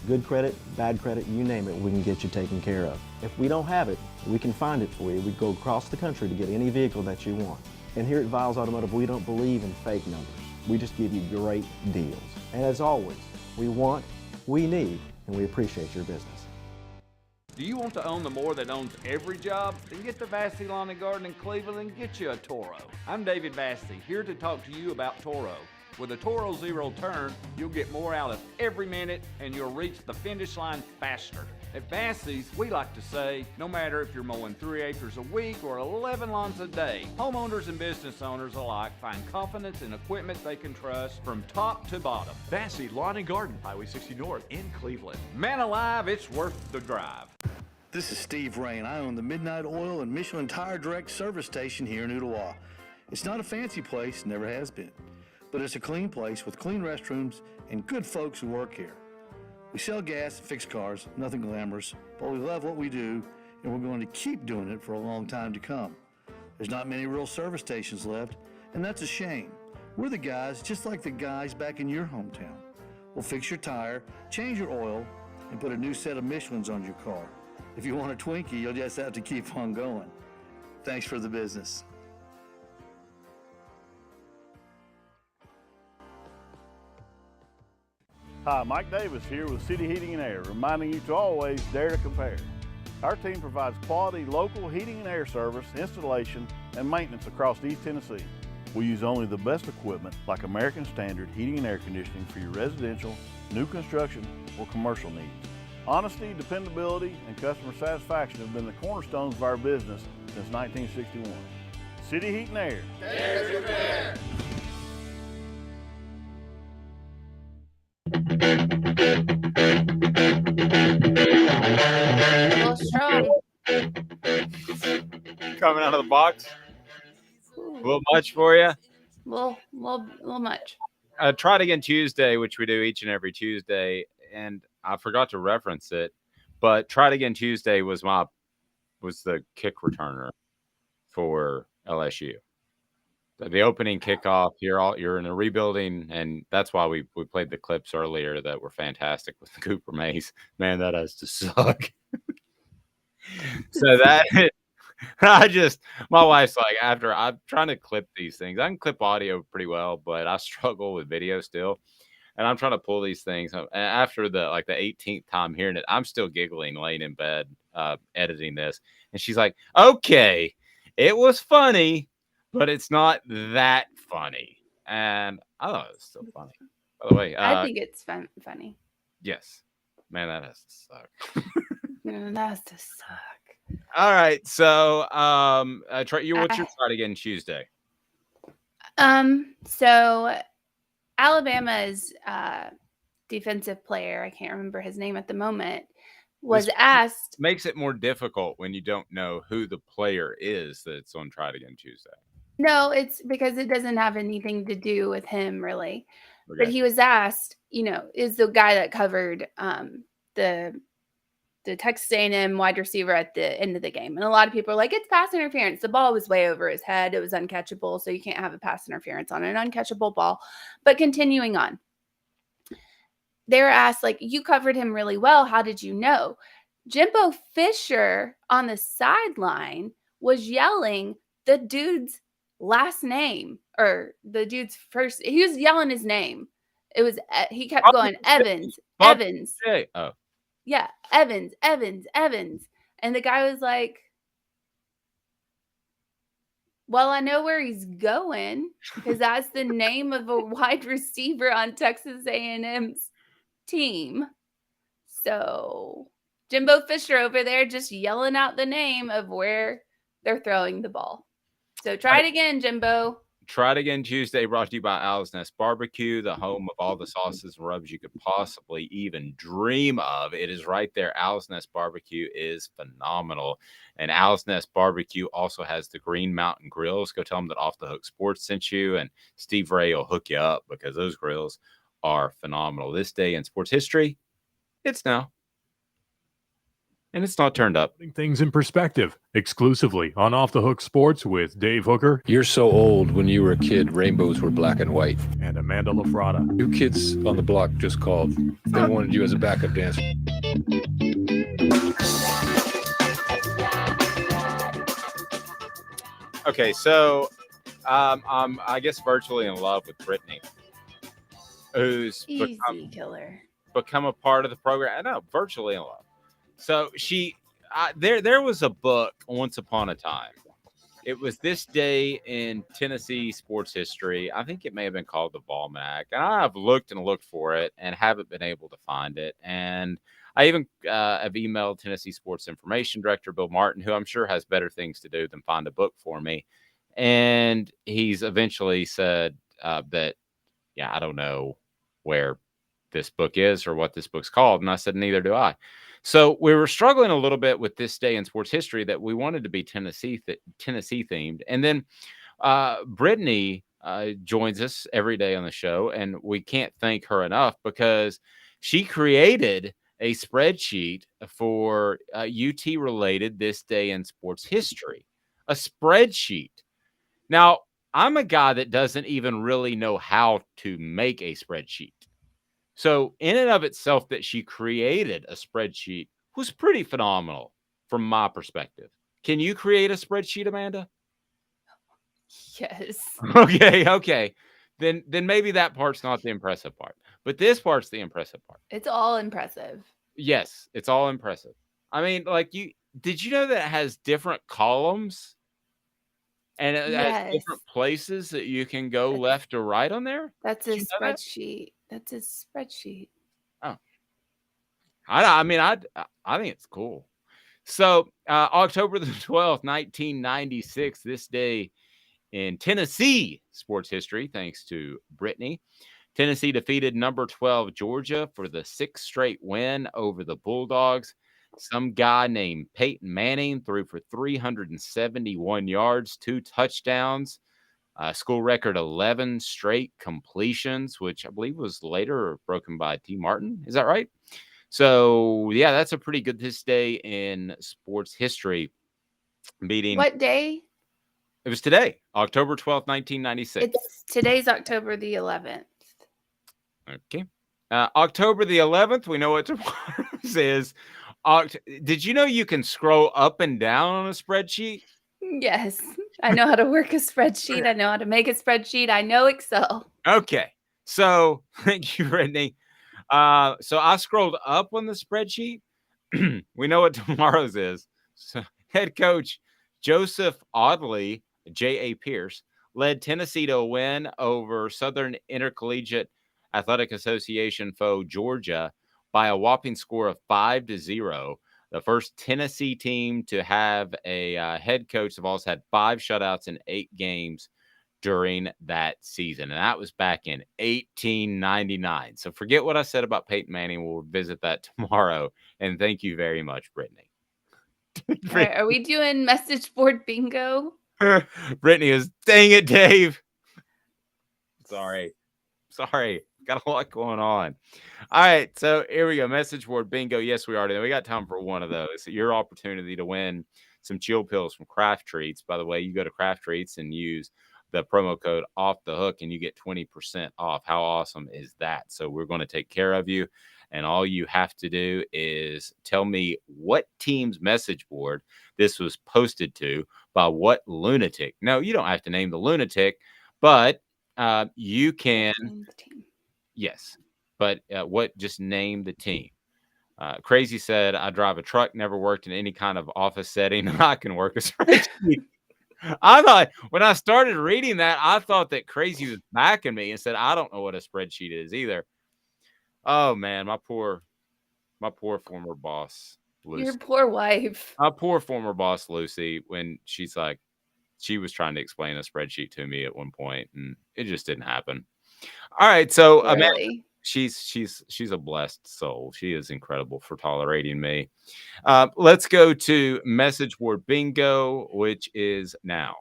Good credit, bad credit, you name it, we can get you taken care of. If we don't have it, we can find it for you. We go across the country to get any vehicle that you want. And here at Viles Automotive, we don't believe in fake numbers. We just give you great deals. And as always, we want, we need, and we appreciate your business. Do you want to own the more that owns every job? Then get to Vassy Lawn and Garden in Cleveland and get you a Toro. I'm David Vassy, here to talk to you about Toro. With a Toro Zero Turn, you'll get more out of every minute and you'll reach the finish line faster. At Vassy's, we like to say, no matter if you're mowing 3 acres a week or 11 lawns a day, homeowners and business owners alike find confidence in equipment they can trust from top to bottom. Vassy Lawn and Garden, Highway 60 North in Cleveland. Man alive, it's worth the drive. This is Steve Rain. I own the Midnight Oil and Michelin Tire Direct service station here in Ooltewah. It's not a fancy place, never has been, but it's a clean place with clean restrooms and good folks who work here. We sell gas and fix cars, nothing glamorous, but we love what we do, and we're going to keep doing it for a long time to come. There's not many real service stations left, and that's a shame. We're the guys just like the guys back in your hometown. We'll fix your tire, change your oil, and put a new set of Michelins on your car. If you want a Twinkie, you'll just have to keep on going. Thanks for the business. Hi, Mike Davis here with City Heating and Air, reminding you to always dare to compare. Our team provides quality local heating and air service, installation, and maintenance across East Tennessee. We use only the best equipment like American Standard heating and air conditioning for your residential, new construction, or commercial needs. Honesty, dependability, and customer satisfaction have been the cornerstones of our business since 1961. City Heat and Air. Dare to compare. out of the box? A little much for you? Little much. Try It Again Tuesday, which we do each and every Tuesday, and I forgot to reference it, but Try It Again Tuesday was the kick returner for LSU. The opening kickoff, you're in a rebuilding, and that's why we played the clips earlier that were fantastic with Cooper Mays. Man, that has to suck. So that my wife's like, after I'm trying to clip these things, I can clip audio pretty well, but I struggle with video still. And I'm trying to pull these things. And after the 18th time hearing it, I'm still giggling laying in bed, editing this. And she's like, okay, it was funny, but it's not that funny. And I thought it was still funny. By the way, I think it's funny. Yes. Man, that has to suck. That has to suck. All right. So, what's your Try It Again Tuesday? So Alabama's defensive player, I can't remember his name at the moment, was asked. Makes it more difficult when you don't know who the player is that's on Try It Again Tuesday. No, it's because it doesn't have anything to do with him, really. Okay. But he was asked, is the guy that covered the Texas A&M wide receiver at the end of the game. And a lot of people are like, it's pass interference. The ball was way over his head. It was uncatchable. So you can't have a pass interference on an uncatchable ball. But continuing on, they were asked, you covered him really well. How did you know? Jimbo Fisher on the sideline was yelling the dude's last name, or the dude's first. He was yelling his name. It was, he kept going, Evans. Oh. Yeah, Evans. And the guy was like, well, I know where he's going, because that's the name of a wide receiver on Texas A&M's team. So Jimbo Fisher over there just yelling out the name of where they're throwing the ball. So try it again, Jimbo. Try It Again Tuesday, brought to you by Owl's Nest Barbecue, the home of all the sauces and rubs you could possibly even dream of. It is right there. Owl's Nest Barbecue is phenomenal. And Owl's Nest Barbecue also has the Green Mountain Grills. Go tell them that Off the Hook Sports sent you, and Steve Ray will hook you up, because those grills are phenomenal. This day in sports history, it's now. And it's not turned up. Putting things in perspective, exclusively on Off the Hook Sports with Dave Hooker. You're so old. When you were a kid, rainbows were black and white. And Amanda LaFrada. New Kids on the Block just called. They wanted you as a backup dancer. Okay, so I'm, I guess, virtually in love with Brittany, who's become a part of the program. I know, virtually in love. So there was a book once upon a time. It was This Day in Tennessee Sports History. I think it may have been called the Almanac. And I've looked and looked for it and haven't been able to find it. And I even have emailed Tennessee Sports Information Director Bill Martin, who I'm sure has better things to do than find a book for me. And he's eventually said that, I don't know where this book is or what this book's called. And I said, neither do I. So we were struggling a little bit with This Day in Sports History, that we wanted to be Tennessee themed. And then Brittany joins us every day on the show, and we can't thank her enough, because she created a spreadsheet for UT related This Day in Sports History, a spreadsheet. Now, I'm a guy that doesn't even really know how to make a spreadsheet. So in and of itself, that she created a spreadsheet was pretty phenomenal from my perspective. Can you create a spreadsheet, Amanda? Yes. Okay. Then maybe that part's not the impressive part, but this part's the impressive part. It's all impressive. Yes, it's all impressive. I mean, did you know that it has different columns? And it has different places that you can go left or right on there? That's a spreadsheet. That's a spreadsheet. Oh. I think it's cool. So October the 12th, 1996, this day in Tennessee sports history, thanks to Brittany. Tennessee defeated number 12 Georgia for the 6th straight win over the Bulldogs. Some guy named Peyton Manning threw for 371 yards, 2 touchdowns, school record 11 straight completions, which I believe was later broken by T. Martin. Is that right? So, yeah, that's a pretty good this day in sports history. Beating What day? It was today, October 12th, 1996. Today's October the 11th. Okay. October the 11th, we know what tomorrow's is. Did you know you can scroll up and down on a spreadsheet? Yes. I know how to work a spreadsheet. I know how to make a spreadsheet. I know Excel. Okay. So, thank you, Brittany. So I scrolled up on the spreadsheet. We know what tomorrow's is. So, head coach Joseph Audley, J.A. Pierce, led Tennessee to a win over Southern Intercollegiate Athletic Association foe Georgia by a whopping score of 5-0. The first Tennessee team to have a head coach have also had 5 shutouts in 8 games during that season. And that was back in 1899. So forget what I said about Peyton Manning. We'll visit that tomorrow. And thank you very much, Brittany. Right, are we doing message board bingo? Brittany is, dang it, Dave. Sorry. Got a lot going on. All right. So here we go. Message board bingo. Yes, we are. We got time for one of those. Your opportunity to win some chill pills from Craft Treats. By the way, you go to Craft Treats and use the promo code Off the Hook and you get 20% off. How awesome is that? So we're going to take care of you. And all you have to do is tell me what team's message board this was posted to by what lunatic. No, you don't have to name the lunatic, but you can. Yes, but just name the team. Crazy said, I drive a truck, never worked in any kind of office setting. I can work a spreadsheet. I thought when I started reading that, I thought that Crazy was backing me and said, I don't know what a spreadsheet is either. Oh man, my poor former boss, Lucy. Your poor wife. My poor former boss, Lucy, when she's like, she was trying to explain a spreadsheet to me at one point, and it just didn't happen. All right, so Really? she's a blessed soul. She is incredible for tolerating me. Let's go to message board bingo, which is now.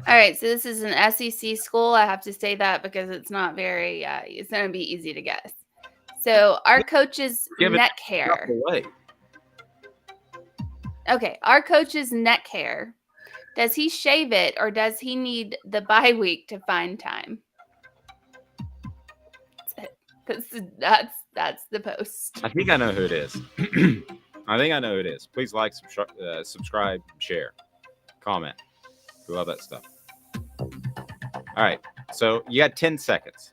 All right, so this is an SEC school. I have to say that because it's not very, it's going to be easy to guess. So our coach's neck hair. Okay, our coach's neck hair. Does he shave it or does he need the bye week to find time? That's the post. I think I know who it is. I think I know who it is. Please like, subscribe, share, comment. We love that stuff. All right. So you got 10 seconds.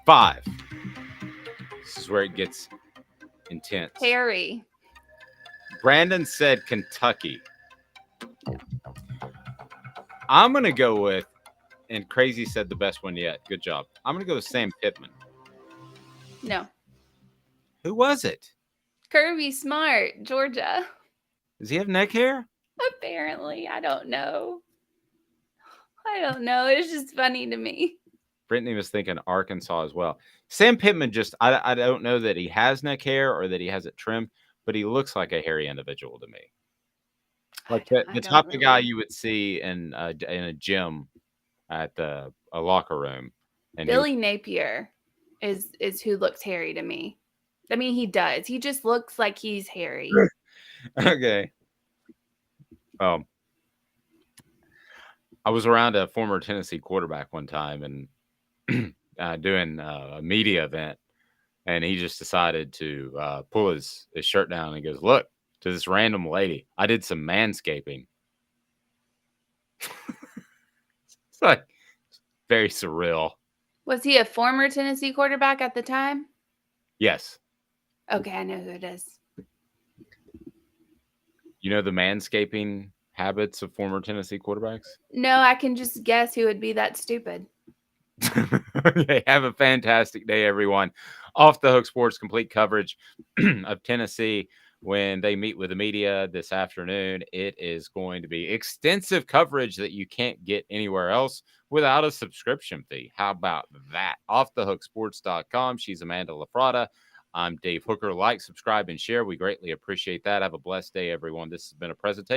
5. This is where it gets intense. Harry. Brandon said Kentucky. I'm going to go with, and Crazy said the best one yet. Good job. I'm going to go with Sam Pittman. No. Who was it? Kirby Smart, Georgia. Does he have neck hair? Apparently. I don't know. It's just funny to me. Brittany was thinking Arkansas as well. Sam Pittman I don't know that he has neck hair or that he has it trimmed, but he looks like a hairy individual to me. Like the type of guy you would see in a gym at a locker room. And Billy Napier is who looks hairy to me. I mean, he does. He just looks like he's hairy. Okay. I was around a former Tennessee quarterback one time and doing a media event, and he just decided to pull his shirt down and goes, "Look, to this random lady, I did some manscaping." It's like very surreal. Was he a former Tennessee quarterback at the time? Yes. Okay, I know who it is. You know the manscaping habits of former Tennessee quarterbacks? No, I can just guess who would be that stupid. Okay, have a fantastic day, everyone. Off the Hook Sports complete coverage of Tennessee when they meet with the media this afternoon. It is going to be extensive coverage that you can't get anywhere else without a subscription fee. How about that? OffTheHookSports.com. She's Amanda LaFrada. I'm Dave Hooker. Like, subscribe, and share. We greatly appreciate that. Have a blessed day, everyone. This has been a presentation